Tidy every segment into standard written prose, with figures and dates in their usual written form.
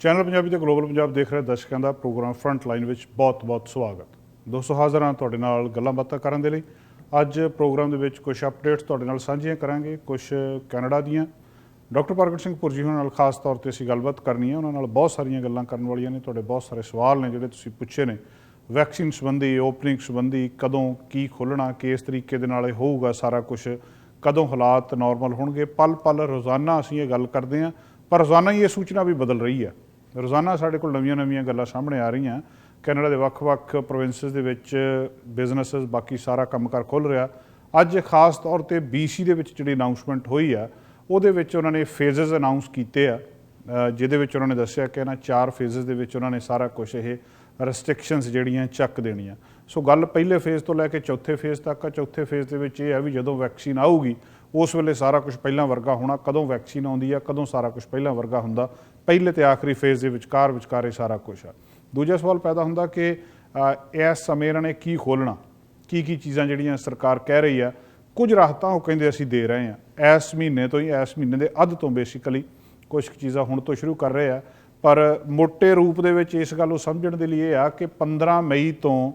Channel Punjabi ਤੇ global Punjab ਦੇਖ ਰਹੇ ਦਰਸ਼ਕਾਂ ਦਾ ਪ੍ਰੋਗਰਾਮ ਫਰੰਟ ਲਾਈਨ ਵਿੱਚ ਬਹੁਤ-ਬਹੁਤ ਸਵਾਗਤ। ਦੋਸਤੋ ਹਾਜ਼ਰ ਹਾਂ ਤੁਹਾਡੇ ਨਾਲ ਗੱਲਾਂ ਬਾਤਾਂ ਕਰਨ ਦੇ ਲਈ। ਅੱਜ ਪ੍ਰੋਗਰਾਮ ਦੇ ਵਿੱਚ ਕੁਝ ਅਪਡੇਟਸ ਤੁਹਾਡੇ ਨਾਲ ਸਾਂਝੀਆਂ ਕਰਾਂਗੇ, ਕੁਝ ਕੈਨੇਡਾ ਦੀਆਂ। ਡਾਕਟਰ ਪ੍ਰਗਟ ਸਿੰਘ ਭੁਰਜੀ ਹੋਰਾਂ ਨਾਲ ਖਾਸ ਤੌਰ ਤੇ ਅਸੀਂ ਗੱਲਬਾਤ ਕਰਨੀ ਹੈ। ਉਹਨਾਂ ਨਾਲ ਬਹੁਤ ਸਾਰੀਆਂ ਗੱਲਾਂ ਕਰਨ ਵਾਲੀਆਂ ਨੇ। ਤੁਹਾਡੇ ਬਹੁਤ ਸਾਰੇ ਸਵਾਲ ਨੇ ਜਿਹੜੇ ਤੁਸੀਂ ਪੁੱਛੇ ਨੇ ਵੈਕਸੀਨ ਸੰਬੰਧੀ, ਓਪਨਿੰਗ ਸੰਬੰਧੀ, ਕਦੋਂ ਕੀ ਖੋਲ੍ਹਣਾ, ਕਿਸ ਤਰੀਕੇ ਦੇ ਨਾਲ ਇਹ ਹੋਊਗਾ ਸਾਰਾ ਕੁਝ, ਕਦੋਂ ਹਾਲਾਤ ਨੋਰਮਲ ਹੋਣਗੇ। ਪਲ ਪਲ ਰੋਜ਼ਾਨਾ ਅਸੀਂ ਇਹ ਗੱਲ ਕਰਦੇ ਹਾਂ, ਪਰ ਰੋਜ਼ਾਨਾ ਹੀ ਇਹ ਸੂਚਨਾ ਵੀ ਬਦਲ ਰਹੀ ਹੈ। ਰੋਜ਼ਾਨਾ ਸਾਡੇ ਕੋਲ ਨਵੀਆਂ ਗੱਲਾਂ ਸਾਹਮਣੇ ਆ ਰਹੀਆਂ। ਕੈਨੇਡਾ ਦੇ ਵੱਖ-ਵੱਖ ਪ੍ਰੋਵਿੰਸਿਸ ਦੇ ਵਿੱਚ ਬਿਜ਼ਨੈਸਿਸ, ਬਾਕੀ ਸਾਰਾ ਕੰਮਕਾਰ ਖੁੱਲ੍ਹ ਰਿਹਾ। ਅੱਜ ਖਾਸ ਤੌਰ 'ਤੇ BC ਦੇ ਵਿੱਚ ਜਿਹੜੀ ਅਨਾਊਂਸਮੈਂਟ ਹੋਈ ਆ, ਉਹਦੇ ਵਿੱਚ ਉਹਨਾਂ ਨੇ ਫੇਜ਼ਸ ਅਨਾਊਂਸ ਕੀਤੇ ਆ, ਜਿਹਦੇ ਵਿੱਚ ਉਹਨਾਂ ਨੇ ਦੱਸਿਆ ਕਿ ਇਹਨਾਂ 4 ਫੇਜ਼ਸ ਦੇ ਵਿੱਚ ਉਹਨਾਂ ਨੇ ਸਾਰਾ ਕੁਛ ਇਹ ਰੈਸਟ੍ਰਿਕਸ਼ਨਸ ਜਿਹੜੀਆਂ ਚੱਕ ਦੇਣੀਆਂ। ਸੋ ਗੱਲ ਪਹਿਲੇ ਫੇਜ਼ ਤੋਂ ਲੈ ਕੇ ਚੌਥੇ ਫੇਜ਼ ਤੱਕ ਆ। ਚੌਥੇ ਫੇਜ਼ ਦੇ ਵਿੱਚ ਇਹ ਹੈ ਵੀ ਜਦੋਂ ਵੈਕਸੀਨ ਆਊਗੀ ਉਸ ਵੇਲੇ ਸਾਰਾ ਕੁਝ ਪਹਿਲਾਂ ਵਰਗਾ ਹੋਣਾ। ਕਦੋਂ ਵੈਕਸੀਨ ਆਉਂਦੀ ਆ, ਕਦੋਂ ਸਾਰਾ ਕੁਝ ਪਹਿਲਾਂ ਵਰਗਾ ਹੁੰਦਾ, ਪਹਿਲੇ ਤੇ ਆਖਰੀ ਫੇਜ਼ ਦੇ ਵਿਚਕਾਰ ਇਹ ਸਾਰਾ ਕੁਝ ਆ। ਦੂਜਾ ਸਵਾਲ ਪੈਦਾ ਹੁੰਦਾ ਕਿ ਇਸ ਸਮੇਂ ਇਹਨਾਂ ਨੇ ਕੀ ਖੋਲ੍ਹਣਾ, ਕੀ ਚੀਜ਼ਾਂ ਜਿਹੜੀਆਂ ਸਰਕਾਰ ਕਹਿ ਰਹੀ ਆ। ਕੁਝ ਰਾਹਤਾਂ ਉਹ ਕਹਿੰਦੇ ਅਸੀਂ ਦੇ ਰਹੇ ਹਾਂ ਇਸ ਮਹੀਨੇ ਤੋਂ ਹੀ, ਇਸ ਮਹੀਨੇ ਦੇ ਅੱਧ ਤੋਂ ਬੇਸਿਕਲੀ ਕੁਝ ਚੀਜ਼ਾਂ ਹੁਣ ਤੋਂ ਸ਼ੁਰੂ ਕਰ ਰਹੇ ਆ। ਪਰ ਮੋਟੇ ਰੂਪ ਦੇ ਵਿੱਚ ਇਸ ਗੱਲ ਨੂੰ ਸਮਝਣ ਦੇ ਲਈ ਇਹ ਆ ਕਿ 15 ਮਈ ਤੋਂ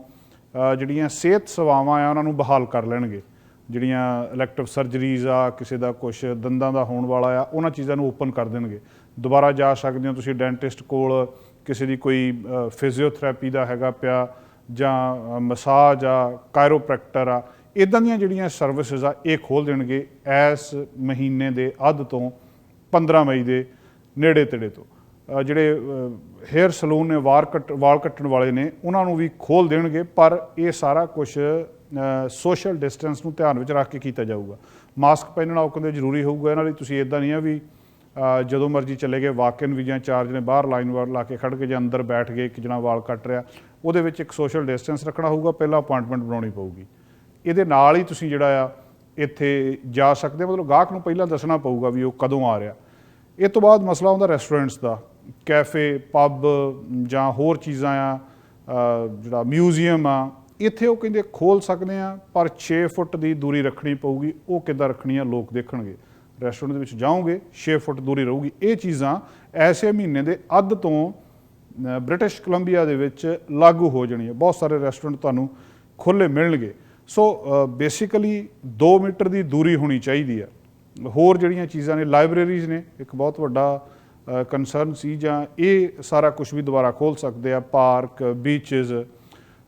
ਜਿਹੜੀਆਂ ਸਿਹਤ ਸੇਵਾਵਾਂ ਆ ਉਹਨਾਂ ਨੂੰ ਬਹਾਲ ਕਰ ਲੈਣਗੇ। ਜਿਹੜੀਆਂ ਇਲੈਕਟਿਵ ਸਰਜਰੀਜ਼ ਆ, ਕਿਸੇ ਦਾ ਕੁਛ ਦੰਦਾਂ ਦਾ ਹੋਣ ਵਾਲਾ ਆ, ਉਹਨਾਂ ਚੀਜ਼ਾਂ ਨੂੰ ਓਪਨ ਕਰ ਦੇਣਗੇ। ਦੁਬਾਰਾ ਜਾ ਸਕਦੇ ਹੋ ਤੁਸੀਂ ਡੈਂਟਿਸਟ ਕੋਲ, ਕਿਸੇ ਦੀ ਕੋਈ ਫਿਜ਼ੀਓਥੈਰੇਪੀ ਦਾ ਹੈਗਾ ਪਿਆ, ਜਾਂ ਮਸਾਜ ਆ, ਕਾਇਰੋਪ੍ਰੈਕਟਰ ਆ, ਇੱਦਾਂ ਦੀਆਂ ਜਿਹੜੀਆਂ ਸਰਵਿਸਿਜ਼ ਆ ਇਹ ਖੋਲ੍ਹ ਦੇਣਗੇ ਇਸ ਮਹੀਨੇ ਦੇ ਅੱਧ ਤੋਂ 15 ਮਈ ਦੇ ਨੇੜੇ ਤੇੜੇ ਤੋਂ। ਜਿਹੜੇ ਹੇਅਰ ਸਲੂਨ ਨੇ, ਵਾਲ ਕੱਟਣ ਵਾਲੇ ਨੇ, ਉਹਨਾਂ ਨੂੰ ਵੀ ਖੋਲ੍ਹ ਦੇਣਗੇ। ਪਰ ਇਹ ਸਾਰਾ ਕੁਛ ਸੋਸ਼ਲ ਡਿਸਟੈਂਸ ਨੂੰ ਧਿਆਨ ਵਿੱਚ ਰੱਖ ਕੇ ਕੀਤਾ ਜਾਊਗਾ। ਮਾਸਕ ਪਹਿਨਣਾ ਉਹ ਕਹਿੰਦੇ ਜ਼ਰੂਰੀ ਹੋਊਗਾ। ਇਹਨਾਂ ਲਈ ਤੁਸੀਂ ਇੱਦਾਂ ਨਹੀਂ ਆ ਵੀ ਜਦੋਂ ਮਰਜ਼ੀ ਚਲੇ ਗਏ, ਵਾਕ-ਇਨ ਵੀਜ਼ਾ ਚਾਰਜ ਨੇ, ਬਾਹਰ ਲਾਈਨ ਲਾ ਕੇ ਖੜ੍ਹ ਕੇ ਜਾਂ ਅੰਦਰ ਬੈਠ ਗਏ, ਇੱਕ ਜਣਾ ਵਾਲ ਕੱਟ ਰਿਹਾ, ਉਹਦੇ ਵਿੱਚ ਇੱਕ ਸੋਸ਼ਲ ਡਿਸਟੈਂਸ ਰੱਖਣਾ ਹੋਊਗਾ। ਪਹਿਲਾਂ ਅਪੁਆਇੰਟਮੈਂਟ ਬਣਾਉਣੀ ਪਊਗੀ। ਇਹਦੇ ਨਾਲ ਹੀ ਤੁਸੀਂ ਜਿਹੜਾ ਆ ਇੱਥੇ ਜਾ ਸਕਦੇ, ਮਤਲਬ ਗਾਹਕ ਨੂੰ ਪਹਿਲਾਂ ਦੱਸਣਾ ਪਊਗਾ ਵੀ ਉਹ ਕਦੋਂ ਆ ਰਿਹਾ। ਇਹ ਤੋਂ ਬਾਅਦ ਮਸਲਾ ਹੁੰਦਾ ਰੈਸਟੋਰੈਂਟਸ ਦਾ, ਕੈਫੇ, ਪੱਬ ਜਾਂ ਹੋਰ ਚੀਜ਼ਾਂ ਆ, ਜਿਹੜਾ ਮਿਊਜ਼ੀਅਮ ਆ, ਇੱਥੇ ਉਹ ਕਹਿੰਦੇ ਖੋਲ੍ਹ ਸਕਦੇ ਆ, ਪਰ 6 ਫੁੱਟ ਦੀ ਦੂਰੀ ਰੱਖਣੀ ਪਊਗੀ। ਉਹ ਕਿੱਦਾਂ ਰੱਖਣੀ ਆ, ਲੋਕ ਦੇਖਣਗੇ। ਰੈਸਟੋਰੈਂਟ ਦੇ ਵਿੱਚ ਜਾਓਗੇ 6 ਫੁੱਟ ਦੂਰੀ ਰਹੂਗੀ। ਇਹ ਚੀਜ਼ਾਂ ਐਸੇ ਮਹੀਨੇ ਦੇ ਅੱਧ ਤੋਂ ਬ੍ਰਿਟਿਸ਼ ਕੋਲੰਬੀਆ ਦੇ ਵਿੱਚ ਲਾਗੂ ਹੋ ਜਾਣੀ ਹੈ। ਬਹੁਤ ਸਾਰੇ ਰੈਸਟੋਰੈਂਟ ਤੁਹਾਨੂੰ ਖੁੱਲ੍ਹੇ ਮਿਲਣਗੇ। ਸੋ ਬੇਸਿਕਲੀ 2 ਮੀਟਰ ਦੀ ਦੂਰੀ ਹੋਣੀ ਚਾਹੀਦੀ ਆ। ਹੋਰ ਜਿਹੜੀਆਂ ਚੀਜ਼ਾਂ ਨੇ, ਲਾਇਬ੍ਰੇਰੀਜ਼ ਨੇ, ਇੱਕ ਬਹੁਤ ਵੱਡਾ ਕੰਸਰਨ ਸੀ, ਜਾਂ ਇਹ ਸਾਰਾ ਕੁਝ ਵੀ ਦੁਬਾਰਾ ਖੋਲ੍ਹ ਸਕਦੇ ਆ। ਪਾਰਕ, ਬੀਚਿਸ,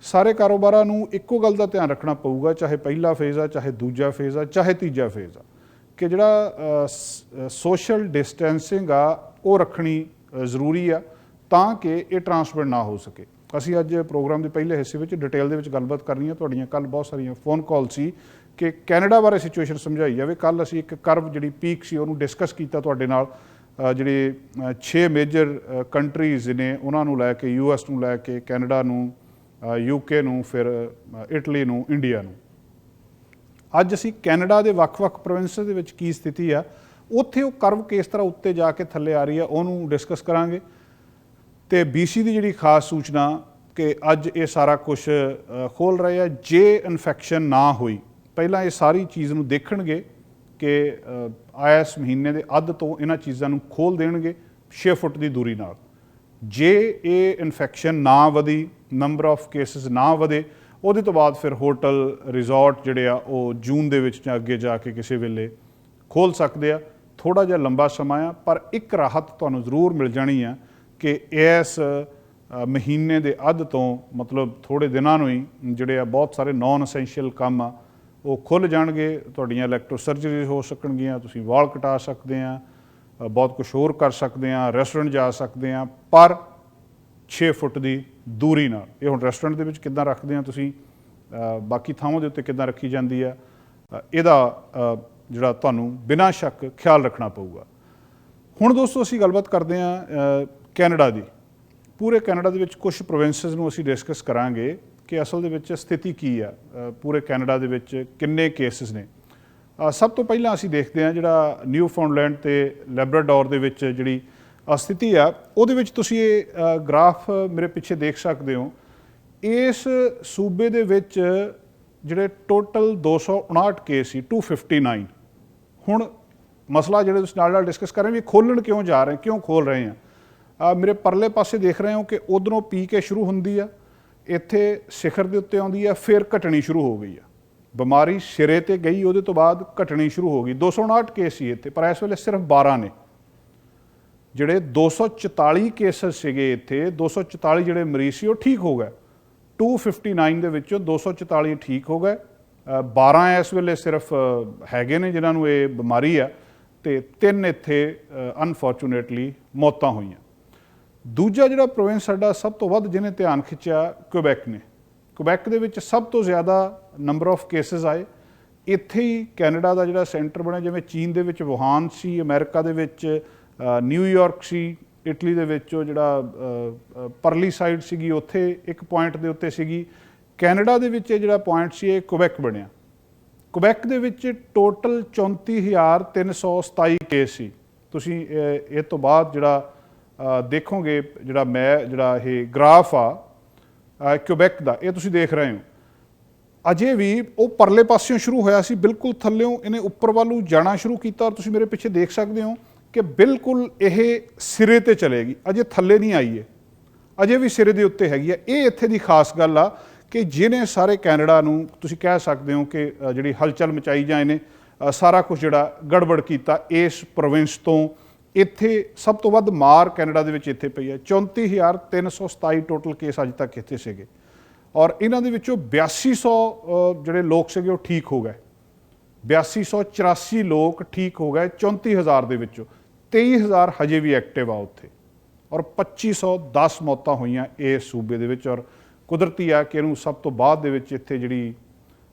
ਸਾਰੇ ਕਾਰੋਬਾਰਾਂ ਨੂੰ ਇੱਕੋ ਗੱਲ ਦਾ ਧਿਆਨ ਰੱਖਣਾ ਪਊਗਾ, ਚਾਹੇ ਪਹਿਲਾ ਫੇਜ਼ ਆ, ਚਾਹੇ ਦੂਜਾ ਫੇਜ਼ ਆ, ਚਾਹੇ ਤੀਜਾ ਫੇਜ਼ ਆ, ਕਿ ਜਿਹੜਾ ਸੋਸ਼ਲ ਡਿਸਟੈਂਸਿੰਗ ਆ ਉਹ ਰੱਖਣੀ ਜ਼ਰੂਰੀ ਆ ਤਾਂ ਕਿ ਇਹ ਟਰਾਂਸਮਿਟ ਨਾ ਹੋ ਸਕੇ। ਅਸੀਂ ਅੱਜ ਪ੍ਰੋਗਰਾਮ ਦੇ ਪਹਿਲੇ ਹਿੱਸੇ ਵਿੱਚ ਡਿਟੇਲ ਦੇ ਵਿੱਚ ਗੱਲਬਾਤ ਕਰਨੀ ਹੈ। ਤੁਹਾਡੀਆਂ ਕੱਲ੍ਹ ਬਹੁਤ ਸਾਰੀਆਂ ਫੋਨ ਕਾਲ ਸੀ ਕਿ ਕੈਨੇਡਾ ਬਾਰੇ ਸਿਚੁਏਸ਼ਨ ਸਮਝਾਈ ਜਾਵੇ। ਕੱਲ੍ਹ ਅਸੀਂ ਇੱਕ ਕਰਵ ਜਿਹੜੀ ਪੀਕ ਸੀ ਉਹਨੂੰ ਡਿਸਕਸ ਕੀਤਾ ਤੁਹਾਡੇ ਨਾਲ। ਜਿਹੜੇ 6 ਮੇਜਰ ਕੰਟਰੀਜ਼ ਨੇ ਉਹਨਾਂ ਨੂੰ ਲੈ ਕੇ, US ਨੂੰ ਲੈ ਕੇ, ਕੈਨੇਡਾ ਨੂੰ, UK ਨੂੰ, ਫਿਰ ਇਟਲੀ ਨੂੰ, ਇੰਡੀਆ ਨੂੰ। ਅੱਜ ਅਸੀਂ ਕੈਨੇਡਾ ਦੇ ਵੱਖ-ਵੱਖ ਪ੍ਰੋਵਿੰਸਿਸ ਦੇ ਵਿੱਚ ਕੀ ਸਥਿਤੀ ਆ, ਉੱਥੇ ਉਹ ਕਰਵ ਕਿਸ ਤਰ੍ਹਾਂ ਉੱਤੇ ਜਾ ਕੇ ਥੱਲੇ ਆ ਰਹੀ ਆ, ਉਹਨੂੰ ਡਿਸਕਸ ਕਰਾਂਗੇ। ਅਤੇ BC ਦੀ ਜਿਹੜੀ ਖਾਸ ਸੂਚਨਾ ਕਿ ਅੱਜ ਇਹ ਸਾਰਾ ਕੁਛ ਖੋਲ੍ਹ ਰਹੇ ਆ। ਜੇ ਇਨਫੈਕਸ਼ਨ ਨਾ ਹੋਈ, ਪਹਿਲਾਂ ਇਹ ਸਾਰੀ ਚੀਜ਼ ਨੂੰ ਦੇਖਣਗੇ ਕਿ ਇਸ ਮਹੀਨੇ ਦੇ ਅੱਧ ਤੋਂ ਇਹਨਾਂ ਚੀਜ਼ਾਂ ਨੂੰ ਖੋਲ੍ਹ ਦੇਣਗੇ 6 ਫੁੱਟ ਦੀ ਦੂਰੀ ਨਾਲ। ਜੇ ਇਹ ਇਨਫੈਕਸ਼ਨ ਨਾ ਵਧੀ, ਨੰਬਰ ਆਫ ਕੇਸਿਸ ਨਾ ਵਧੇ, ਉਹਦੇ ਤੋਂ ਬਾਅਦ ਫਿਰ ਹੋਟਲ, ਰਿਜ਼ੋਰਟ ਜਿਹੜੇ ਆ ਉਹ ਜੂਨ ਦੇ ਵਿੱਚ ਜਾਂ ਅੱਗੇ ਜਾ ਕੇ ਕਿਸੇ ਵੇਲੇ ਖੋਲ੍ਹ ਸਕਦੇ ਆ। ਥੋੜ੍ਹਾ ਜਿਹਾ ਲੰਬਾ ਸਮਾਂ ਆ, ਪਰ ਇੱਕ ਰਾਹਤ ਤੁਹਾਨੂੰ ਜ਼ਰੂਰ ਮਿਲ ਜਾਣੀ ਆ ਕਿ ਇਸ ਮਹੀਨੇ ਦੇ ਅੱਧ ਤੋਂ, ਮਤਲਬ ਥੋੜ੍ਹੇ ਦਿਨਾਂ ਨੂੰ ਹੀ, ਜਿਹੜੇ ਆ ਬਹੁਤ ਸਾਰੇ ਨਾਨ ਅਸੈਂਸ਼ੀਅਲ ਕੰਮ ਆ ਉਹ ਖੁੱਲ੍ਹ ਜਾਣਗੇ। ਤੁਹਾਡੀਆਂ ਇਲੈਕਟਿਵ ਸਰਜਰੀਜ਼ ਹੋ ਸਕਣਗੀਆਂ, ਤੁਸੀਂ ਵਾਲ ਕਟਾ ਸਕਦੇ ਆ, ਬਹੁਤ ਕੁਛ ਹੋਰ ਕਰ ਸਕਦੇ ਆ, ਰੈਸਟੋਰੈਂਟ ਜਾ ਸਕਦੇ ਆ, ਪਰ 6 ਫੁੱਟ ਦੀ ਦੂਰੀ ਨਾਲ। ਇਹ ਹੁਣ ਰੈਸਟੋਰੈਂਟ ਦੇ ਵਿੱਚ ਕਿੱਦਾਂ ਰੱਖਦੇ ਆ ਤੁਸੀਂ, ਬਾਕੀ ਥਾਵਾਂ ਦੇ ਉੱਤੇ ਕਿੱਦਾਂ ਰੱਖੀ ਜਾਂਦੀ ਆ, ਇਹਦਾ ਜਿਹੜਾ ਤੁਹਾਨੂੰ ਬਿਨਾਂ ਸ਼ੱਕ ਖਿਆਲ ਰੱਖਣਾ ਪਊਗਾ। ਹੁਣ ਦੋਸਤੋ ਅਸੀਂ ਗੱਲਬਾਤ ਕਰਦੇ ਹਾਂ ਕੈਨੇਡਾ ਦੀ। ਪੂਰੇ ਕੈਨੇਡਾ ਦੇ ਵਿੱਚ ਕੁਝ ਪ੍ਰੋਵਿੰਸਿਸ ਨੂੰ ਅਸੀਂ ਡਿਸਕਸ ਕਰਾਂਗੇ ਕਿ ਅਸਲ ਦੇ ਵਿੱਚ ਸਥਿਤੀ ਕੀ ਆ, ਪੂਰੇ ਕੈਨੇਡਾ ਦੇ ਵਿੱਚ ਕਿੰਨੇ ਕੇਸਿਸ ਨੇ। ਸਭ ਤੋਂ ਪਹਿਲਾਂ ਅਸੀਂ ਦੇਖਦੇ ਹਾਂ ਜਿਹੜਾ ਨਿਊਫਾਊਂਡਲੈਂਡ ਅਤੇ ਲੈਬਰਾਡੋਰ ਦੇ ਵਿੱਚ ਜਿਹੜੀ ਸਥਿਤੀ ਆ, ਉਹਦੇ ਵਿੱਚ ਤੁਸੀਂ ਇਹ ਗ੍ਰਾਫ ਮੇਰੇ ਪਿੱਛੇ ਦੇਖ ਸਕਦੇ ਹੋ। ਇਸ ਸੂਬੇ ਦੇ ਵਿੱਚ ਜਿਹੜੇ ਟੋਟਲ 259 ਕੇਸ ਸੀ, 259। ਹੁਣ ਮਸਲਾ ਜਿਹੜੇ ਤੁਸੀਂ ਨਾਲ ਡਿਸਕਸ ਕਰ ਰਹੇ ਵੀ ਖੋਲ੍ਹਣ ਕਿਉਂ ਜਾ ਰਹੇ, ਕਿਉਂ ਖੋਲ੍ਹ ਰਹੇ ਆ। ਮੇਰੇ ਪਰਲੇ ਪਾਸੇ ਦੇਖ ਰਹੇ ਹੋ ਕਿ ਉਧਰੋਂ ਪੀ ਕੇ ਸ਼ੁਰੂ ਹੁੰਦੀ ਆ, ਇੱਥੇ ਸਿਖਰ ਦੇ ਉੱਤੇ ਆਉਂਦੀ ਆ, ਫਿਰ ਘਟਣੀ ਸ਼ੁਰੂ ਹੋ ਗਈ ਆ। ਬਿਮਾਰੀ ਸਿਰੇ ਤੇ ਗਈ, ਉਹਦੇ ਤੋਂ ਬਾਅਦ ਘਟਣੀ ਸ਼ੁਰੂ ਹੋ ਗਈ। 259 ਕੇਸ ਸੀ ਇੱਥੇ, ਪਰ ਇਸ ਵੇਲੇ ਸਿਰਫ 12 ਨੇ। ਜਿਹੜੇ 244 ਕੇਸਿਸ ਸੀਗੇ ਇੱਥੇ, 244 ਜਿਹੜੇ ਮਰੀਜ਼ ਸੀ ਉਹ ਠੀਕ ਹੋ ਗਏ। 259 ਦੇ ਵਿੱਚੋਂ 244 ਠੀਕ ਹੋ ਗਏ। 12 ਇਸ ਵੇਲੇ ਸਿਰਫ ਹੈਗੇ ਨੇ ਜਿਨ੍ਹਾਂ ਨੂੰ ਇਹ ਬਿਮਾਰੀ ਆ, ਤੇ 3 ਇੱਥੇ ਅਨਫੋਰਚੂਨੇਟਲੀ ਮੌਤਾਂ ਹੋਈਆਂ। ਦੂਜਾ ਜਿਹੜਾ ਪ੍ਰੋਵਿੰਸ ਸਾਡਾ ਸਭ ਤੋਂ ਵੱਧ ਜਿਹਨੇ ਧਿਆਨ ਖਿੱਚਿਆ, ਕੁਬੈਕ ਨੇ। ਕੁਬੈਕ ਦੇ ਵਿੱਚ ਸਭ ਤੋਂ ਜ਼ਿਆਦਾ ਨੰਬਰ ਆਫ ਕੇਸਿਸ ਆਏ। ਇੱਥੇ ਹੀ ਕੈਨੇਡਾ ਦਾ ਜਿਹੜਾ ਸੈਂਟਰ ਬਣਿਆ, ਜਿਵੇਂ ਚੀਨ ਦੇ ਵਿੱਚ ਵੁਹਾਨ ਸੀ, ਅਮਰੀਕਾ ਦੇ ਵਿੱਚ ਨਿਊਯਾਰਕ ਸੀ, ਇਟਲੀ ਦੇ ਵਿੱਚ ਉਹ ਜਿਹੜਾ ਪਰਲੀ ਸਾਈਡ ਸੀਗੀ ਉੱਥੇ ਇੱਕ ਪੁਆਇੰਟ ਦੇ ਉੱਤੇ ਸੀਗੀ। ਕੈਨੇਡਾ ਦੇ ਵਿੱਚ ਇਹ ਜਿਹੜਾ ਪੁਆਇੰਟ ਸੀ ਇਹ ਕੁਬੈਕ ਬਣਿਆ। ਕੁਬੈਕ ਦੇ ਵਿੱਚ ਟੋਟਲ 34,327 ਕੇਸ ਸੀ। ਤੁਸੀਂ ਇਹ ਤੋਂ ਬਾਅਦ ਜਿਹੜਾ ਦੇਖੋਗੇ, ਜਿਹੜਾ ਇਹ ਗ੍ਰਾਫ ਆ ਕੁਬੈਕ ਦਾ, ਇਹ ਤੁਸੀਂ ਦੇਖ ਰਹੇ ਹੋ। ਅਜੇ ਵੀ ਉਹ ਪਰਲੇ ਪਾਸਿਓਂ ਸ਼ੁਰੂ ਹੋਇਆ ਸੀ, ਬਿਲਕੁਲ ਥੱਲਿਓਂ ਇਹਨੇ ਉੱਪਰ ਵੱਲੋਂ ਜਾਣਾ ਸ਼ੁਰੂ ਕੀਤਾ, ਔਰ ਤੁਸੀਂ ਮੇਰੇ ਪਿੱਛੇ ਦੇਖ ਸਕਦੇ ਹੋ ਕਿ ਬਿਲਕੁਲ ਇਹ ਸਿਰੇ ਤੇ ਚਲੇਗੀ, ਅਜੇ ਥੱਲੇ ਨਹੀਂ ਆਈ ਹੈ, ਅਜੇ ਵੀ ਸਿਰੇ ਦੇ ਉੱਤੇ ਹੈਗੀ ਹੈ। ਇਹ ਇੱਥੇ ਦੀ ਖਾਸ ਗੱਲ ਆ ਕਿ ਜਿਹਨੇ ਸਾਰੇ ਕੈਨੇਡਾ ਨੂੰ ਤੁਸੀਂ ਕਹਿ ਸਕਦੇ ਹੋ ਕਿ ਜਿਹੜੀ ਹਲਚਲ ਮਚਾਈ ਜਾਂ ਇਹਨੇ ਸਾਰਾ ਕੁਝ ਜਿਹੜਾ ਗੜਬੜ ਕੀਤਾ, ਇਸ ਪ੍ਰੋਵਿੰਸ ਤੋਂ ਇੱਥੇ ਸਭ ਤੋਂ ਵੱਧ ਮਾਰ ਕੈਨੇਡਾ ਦੇ ਵਿੱਚ ਇੱਥੇ ਪਈ ਹੈ। 34,327 ਟੋਟਲ ਕੇਸ ਅੱਜ ਤੱਕ ਇੱਥੇ ਸੀਗੇ, ਔਰ ਇਹਨਾਂ ਦੇ ਵਿੱਚੋਂ 8200 ਜਿਹੜੇ ਲੋਕ ਸੀਗੇ ਉਹ ਠੀਕ ਹੋ ਗਏ। 8284 ਲੋਕ ਠੀਕ ਹੋ ਗਏ 34,000 ਦੇ ਵਿੱਚੋਂ। 23,000 ਹਜੇ ਵੀ ਐਕਟਿਵ ਆ ਉੱਥੇ, ਔਰ 2510 ਮੌਤਾਂ ਹੋਈਆਂ ਇਸ ਸੂਬੇ ਦੇ ਵਿੱਚ। ਔਰ ਕੁਦਰਤੀ ਆ ਕਿ ਇਹਨੂੰ ਸਭ ਤੋਂ ਬਾਅਦ ਦੇ ਵਿੱਚ ਇੱਥੇ ਜਿਹੜੀ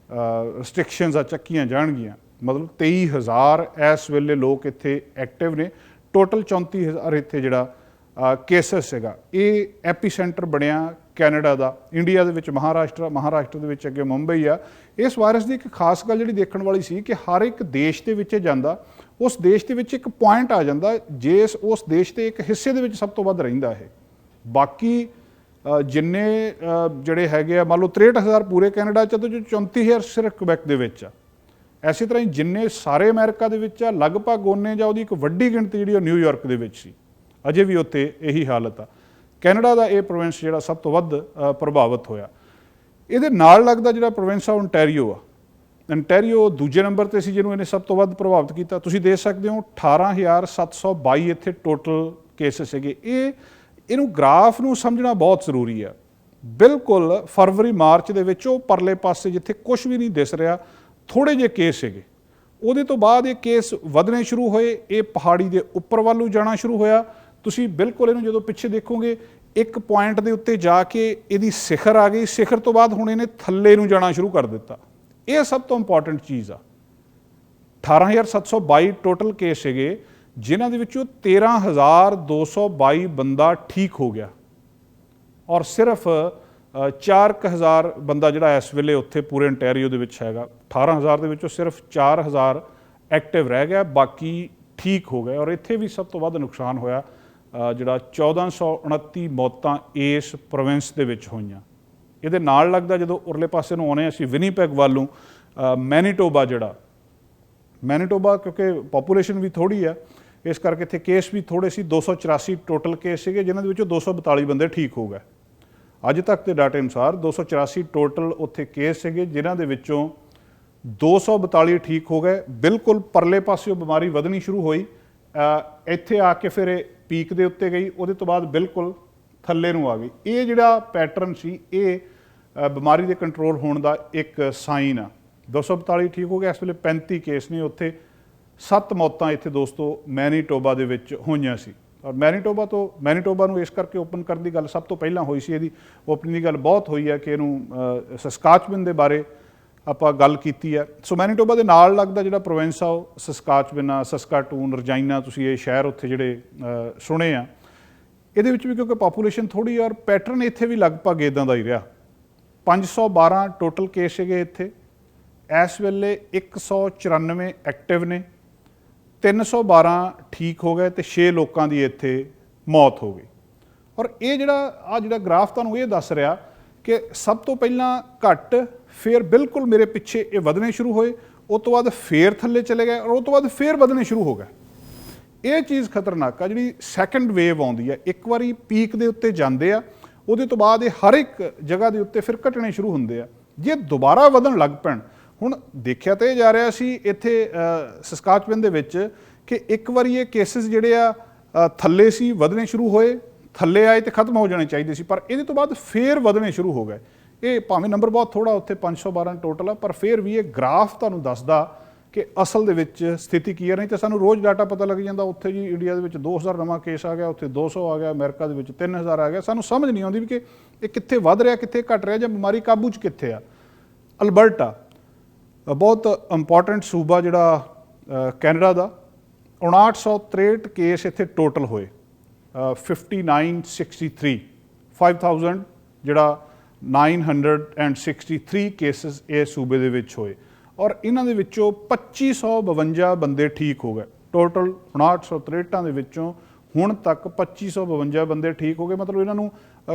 ਰਿਸਟ੍ਰਿਕਸ਼ਨਸ ਆ ਚੱਕੀਆਂ ਜਾਣਗੀਆਂ। ਮਤਲਬ 23,000 ਇਸ ਵੇਲੇ ਲੋਕ ਇੱਥੇ ਐਕਟਿਵ ਨੇ। ਟੋਟਲ 34,000 ਇੱਥੇ ਜਿਹੜਾ ਕੇਸਸ ਸੀਗਾ। ਇਹ ਐਪੀ ਸੈਂਟਰ ਬਣਿਆ ਕੈਨੇਡਾ ਦਾ। ਇੰਡੀਆ ਦੇ ਵਿੱਚ ਮਹਾਰਾਸ਼ਟਰ ਦੇ ਵਿੱਚ ਅੱਗੇ ਮੁੰਬਈ ਆ। ਇਸ ਵਾਇਰਸ ਦੀ ਇੱਕ ਖਾਸ ਗੱਲ ਜਿਹੜੀ ਦੇਖਣ ਵਾਲੀ ਸੀ ਕਿ ਹਰ ਇੱਕ ਦੇਸ਼ ਦੇ ਵਿੱਚ ਜਾਂਦਾ, ਉਸ ਦੇਸ਼ ਦੇ ਵਿੱਚ ਇੱਕ ਪੁਆਇੰਟ ਆ ਜਾਂਦਾ ਜਿਸ ਉਸ ਦੇਸ਼ ਦੇ ਇੱਕ ਹਿੱਸੇ ਦੇ ਵਿੱਚ ਸਭ ਤੋਂ ਵੱਧ ਰਹਿੰਦਾ ਇਹ। ਬਾਕੀ ਜਿੰਨੇ ਜਿਹੜੇ ਹੈਗੇ ਆ, ਮੰਨ ਲਓ 63,000 ਪੂਰੇ ਕੈਨੇਡਾ 'ਚ, ਤੇ 34,000 ਸਿਰਫ ਕੁਬੈਕ ਦੇ ਵਿੱਚ ਆ। ਐਸੇ ਤਰ੍ਹਾਂ ਹੀ ਜਿੰਨੇ ਸਾਰੇ ਅਮਰੀਕਾ ਦੇ ਵਿੱਚ ਆ, ਲਗਭਗ ਉਹਨੇ ਜਾਂ ਉਹਦੀ ਇੱਕ ਵੱਡੀ ਗਿਣਤੀ ਜਿਹੜੀ ਉਹ ਨਿਊਯਾਰਕ ਦੇ ਵਿੱਚ ਸੀ। ਅਜੇ ਵੀ ਉੱਥੇ ਇਹੀ ਹਾਲਤ ਆ। ਕੈਨੇਡਾ ਦਾ ਇਹ ਪ੍ਰੋਵਿੰਸ ਜਿਹੜਾ ਸਭ ਤੋਂ ਵੱਧ ਪ੍ਰਭਾਵਿਤ ਹੋਇਆ। ਇਹਦੇ ਨਾਲ ਲੱਗਦਾ ਜਿਹੜਾ ਪ੍ਰੋਵਿੰਸ ਆ ਓਨਟਾਰੀਓ ਆ। ਓਨਟਾਰੀਓ ਦੂਜੇ ਨੰਬਰ 'ਤੇ ਸੀ ਜਿਹਨੂੰ ਇਹਨੇ ਸਭ ਤੋਂ ਵੱਧ ਪ੍ਰਭਾਵਿਤ ਕੀਤਾ। ਤੁਸੀਂ ਦੇਖ ਸਕਦੇ ਹੋ 18,722 ਇੱਥੇ ਟੋਟਲ ਕੇਸਿਸ ਸੀਗੇ। ਇਹਨੂੰ ਗ੍ਰਾਫ ਨੂੰ ਸਮਝਣਾ ਬਹੁਤ ਜ਼ਰੂਰੀ ਆ। ਬਿਲਕੁਲ ਫਰਵਰੀ ਮਾਰਚ ਦੇ ਵਿੱਚ ਉਹ ਪਰਲੇ ਪਾਸੇ ਜਿੱਥੇ ਕੁਝ ਵੀ ਨਹੀਂ ਦਿਸ ਰਿਹਾ, ਥੋੜ੍ਹੇ ਜਿਹੇ ਕੇਸ ਸੀਗੇ। ਉਹਦੇ ਤੋਂ ਬਾਅਦ ਇਹ ਕੇਸ ਵਧਣੇ ਸ਼ੁਰੂ ਹੋਏ, ਇਹ ਪਹਾੜੀ ਦੇ ਉੱਪਰ ਵੱਲ ਨੂੰ ਜਾਣਾ ਸ਼ੁਰੂ ਹੋਇਆ। ਤੁਸੀਂ ਬਿਲਕੁਲ ਇਹਨੂੰ ਜਦੋਂ ਪਿੱਛੇ ਦੇਖੋਗੇ, ਇੱਕ ਪੁਆਇੰਟ ਦੇ ਉੱਤੇ ਜਾ ਕੇ ਇਹਦੀ ਸਿਖਰ ਆ ਗਈ। ਸਿਖਰ ਤੋਂ ਬਾਅਦ ਹੁਣ ਇਹਨੇ ਥੱਲੇ ਨੂੰ ਜਾਣਾ ਸ਼ੁਰੂ ਕਰ ਦਿੱਤਾ। ਇਹ ਸਭ ਤੋਂ ਇੰਪੋਰਟੈਂਟ ਚੀਜ਼ ਆ। 18,722 ਟੋਟਲ ਕੇਸ ਸੀਗੇ, ਜਿਨ੍ਹਾਂ ਦੇ ਵਿੱਚੋਂ 13,222 ਬੰਦਾ ਠੀਕ ਹੋ ਗਿਆ, ਔਰ ਸਿਰਫ 4,000 ਬੰਦਾ ਜਿਹੜਾ ਇਸ ਵੇਲੇ ਉੱਥੇ ਪੂਰੇ ontario ਦੇ ਵਿੱਚ ਹੈਗਾ। 18,000 ਦੇ ਵਿੱਚੋਂ ਸਿਰਫ 4,000 ਐਕਟਿਵ ਰਹਿ ਗਿਆ, ਬਾਕੀ ਠੀਕ ਹੋ ਗਏ। ਔਰ ਇੱਥੇ ਵੀ ਸਭ ਤੋਂ ਵੱਧ ਨੁਕਸਾਨ ਹੋਇਆ, ਜਿਹੜਾ 1429 ਮੌਤਾਂ ਇਸ ਪ੍ਰੋਵਿੰਸ ਦੇ ਵਿੱਚ ਹੋਈਆਂ। ਇਹਦੇ ਨਾਲ ਲੱਗਦਾ ਜਦੋਂ ਉਰਲੇ ਪਾਸੇ ਨੂੰ ਆਉਣੇ ਅਸੀਂ ਵਿਨੀਪੈਗ ਵੱਲ ਨੂੰ, ਮੈਨੀਟੋਬਾ ਕਿਉਂਕਿ ਪੋਪੂਲੇਸ਼ਨ ਵੀ ਥੋੜ੍ਹੀ ਆ, ਇਸ ਕਰਕੇ ਇੱਥੇ ਕੇਸ ਵੀ ਥੋੜ੍ਹੇ ਸੀ। 284 ਟੋਟਲ ਕੇਸ ਸੀਗੇ, ਜਿਨ੍ਹਾਂ ਦੇ ਵਿੱਚੋਂ 242 ਬੰਦੇ ਠੀਕ ਹੋ ਗਏ। ਅੱਜ ਤੱਕ ਦੇ ਡਾਟੇ ਅਨੁਸਾਰ 284 ਟੋਟਲ ਉੱਥੇ ਕੇਸ ਸੀਗੇ, ਜਿਨ੍ਹਾਂ ਦੇ ਵਿੱਚੋਂ 242 ਠੀਕ ਹੋ ਗਏ। ਬਿਲਕੁਲ ਪਰਲੇ ਪਾਸਿਓਂ ਬਿਮਾਰੀ ਵਧਣੀ ਸ਼ੁਰੂ ਹੋਈ, ਇੱਥੇ ਆ ਕੇ ਫਿਰ ਇਹ ਪੀਕ ਦੇ ਉੱਤੇ ਗਈ, ਉਹਦੇ ਤੋਂ ਬਾਅਦ ਬਿਲਕੁਲ ਥੱਲੇ ਨੂੰ ਆ ਗਈ। ਇਹ ਜਿਹੜਾ ਪੈਟਰਨ ਸੀ, ਇਹ ਬਿਮਾਰੀ ਦੇ ਕੰਟਰੋਲ ਹੋਣ ਦਾ ਇੱਕ ਸਾਈਨ ਆ। 242 ਠੀਕ ਹੋ ਗਿਆ। ਇਸ ਵੇਲੇ 35 ਕੇਸ ਨੇ ਉੱਥੇ। 7 ਮੌਤਾਂ ਇੱਥੇ ਦੋਸਤੋ ਮੈਨੀਟੋਬਾ ਦੇ ਵਿੱਚ ਹੋਈਆਂ ਸੀ। ਔਰ ਮੈਨੀਟੋਬਾ ਨੂੰ ਇਸ ਕਰਕੇ ਓਪਨ ਕਰਨ ਦੀ ਗੱਲ ਸਭ ਤੋਂ ਪਹਿਲਾਂ ਹੋਈ ਸੀ। ਇਹਦੀ ਓਪਨਿੰਗ ਦੀ ਗੱਲ ਬਹੁਤ ਹੋਈ ਹੈ ਕਿ ਇਹਨੂੰ ਸਸਕਾਚਵਿਨ ਦੇ ਬਾਰੇ ਆਪਾਂ ਗੱਲ ਕੀਤੀ ਹੈ। ਸੋ ਮੈਨੀਟੋਬਾ ਦੇ ਨਾਲ ਲੱਗਦਾ ਜਿਹੜਾ ਪ੍ਰੋਵਿੰਸ ਆ ਉਹ ਸਸਕਾਚਵਿਨ ਆ, ਸਸਕਾਟੂਨ, ਰਜਾਈਨਾ, ਤੁਸੀਂ ਇਹ ਸ਼ਹਿਰ ਉੱਥੇ ਜਿਹੜੇ ਸੁਣੇ ਆ। ਇਹਦੇ ਵਿੱਚ ਵੀ ਕਿਉਂਕਿ ਪਾਪੂਲੇਸ਼ਨ ਥੋੜ੍ਹੀ, ਔਰ ਪੈਟਰਨ ਇੱਥੇ ਵੀ ਲਗਭਗ ਇੱਦਾਂ ਦਾ ਹੀ ਰਿਹਾ। 512 ਟੋਟਲ ਕੇਸ ਸੀਗੇ ਇੱਥੇ। ਇਸ ਵੇਲੇ 194 ਐਕਟਿਵ ਨੇ, 312 ਠੀਕ ਹੋ ਗਏ, ਤੇ 6 ਲੋਕਾਂ ਦੀ ਇੱਥੇ ਮੌਤ ਹੋ ਗਈ। ਔਰ ਇਹ ਜਿਹੜਾ ਗ੍ਰਾਫ ਤੁਹਾਨੂੰ ਇਹ ਦੱਸ ਰਿਹਾ ਕਿ ਸਭ ਤੋਂ ਪਹਿਲਾਂ ਘੱਟ, ਫਿਰ ਬਿਲਕੁਲ ਮੇਰੇ ਪਿੱਛੇ ਇਹ ਵਧਣੇ ਸ਼ੁਰੂ ਹੋਏ, ਉਸ ਤੋਂ ਬਾਅਦ ਫੇਰ ਥੱਲੇ ਚਲੇ ਗਏ, ਔਰ ਉਸ ਤੋਂ ਬਾਅਦ ਫੇਰ ਵਧਣੇ ਸ਼ੁਰੂ ਹੋ ਗਏ। ਇਹ ਚੀਜ਼ ਖਤਰਨਾਕ ਆ ਜਿਹੜੀ ਸੈਕੰਡ ਵੇਵ ਆਉਂਦੀ ਆ। ਇੱਕ ਵਾਰੀ ਪੀਕ ਦੇ ਉੱਤੇ ਜਾਂਦੇ ਆ, ਉਹਦੇ ਤੋਂ ਬਾਅਦ ਇਹ ਹਰ ਇੱਕ ਜਗ੍ਹਾ ਦੇ ਉੱਤੇ ਫਿਰ ਘਟਣੇ ਸ਼ੁਰੂ ਹੁੰਦੇ ਆ। ਜੇ ਦੁਬਾਰਾ ਵਧਣ ਲੱਗ ਪੈਣ, ਹੁਣ ਦੇਖਿਆ ਤਾਂ ਇਹ ਜਾ ਰਿਹਾ ਸੀ ਇੱਥੇ ਸਸਕਾਚਵਨ ਦੇ ਵਿੱਚ ਕਿ ਇੱਕ ਵਾਰੀ ਇਹ ਕੇਸਿਸ ਜਿਹੜੇ ਆ ਥੱਲੇ ਸੀ, ਵਧਣੇ ਸ਼ੁਰੂ ਹੋਏ, ਥੱਲੇ ਆਏ ਤੇ ਖਤਮ ਹੋ ਜਾਣੇ ਚਾਹੀਦੇ ਸੀ, ਪਰ ਇਹਦੇ ਤੋਂ ਬਾਅਦ ਫੇਰ ਵਧਣੇ ਸ਼ੁਰੂ ਹੋ ਗਏ। ਇਹ ਭਾਵੇਂ ਨੰਬਰ ਬਹੁਤ ਥੋੜਾ ਉੱਥੇ 512 ਟੋਟਲ ਆ, ਪਰ ਫਿਰ ਵੀ ਇਹ ਗ੍ਰਾਫ ਤੁਹਾਨੂੰ ਦੱਸਦਾ ਕਿ ਅਸਲ ਦੇ ਵਿੱਚ ਸਥਿਤੀ ਕੀ ਹੈ। ਨਹੀਂ ਤਾਂ ਸਾਨੂੰ ਰੋਜ਼ ਡਾਟਾ ਪਤਾ ਲੱਗ ਜਾਂਦਾ, ਉੱਥੇ ਜੀ ਇੰਡੀਆ ਦੇ ਵਿੱਚ 2000 ਨਵਾਂ ਕੇਸ ਆ ਗਿਆ, ਉੱਥੇ 200 ਆ ਗਿਆ, ਅਮਰੀਕਾ ਦੇ ਵਿੱਚ 3000 ਆ ਗਿਆ। ਸਾਨੂੰ ਸਮਝ ਨਹੀਂ ਆਉਂਦੀ ਵੀ ਕਿ ਇਹ ਕਿੱਥੇ ਵੱਧ ਰਿਹਾ, ਕਿੱਥੇ ਘਟ ਰਿਹਾ, ਜਾਂ ਬਿਮਾਰੀ ਕਾਬੂ 'ਚ ਕਿੱਥੇ ਆ। ਅਲਬਰਟਾ ਬਹੁਤ ਇੰਪੋਰਟੈਂਟ ਸੂਬਾ ਜਿਹੜਾ ਕੈਨੇਡਾ ਦਾ, 5963 ਕੇਸ ਇੱਥੇ ਟੋਟਲ ਹੋਏ, 5963 5000 ਜਿਹੜਾ 963 ਕੇਸਿਸ ਇਹ ਸੂਬੇ ਦੇ ਵਿੱਚ ਹੋਏ, ਔਰ ਇਹਨਾਂ ਦੇ ਵਿੱਚੋਂ 2552 ਬੰਦੇ ਠੀਕ ਹੋ ਗਏ। ਟੋਟਲ 5963 ਦੇ ਵਿੱਚੋਂ ਹੁਣ ਤੱਕ 2552 ਬੰਦੇ ਠੀਕ ਹੋ ਗਏ। ਮਤਲਬ ਇਹਨਾਂ ਨੂੰ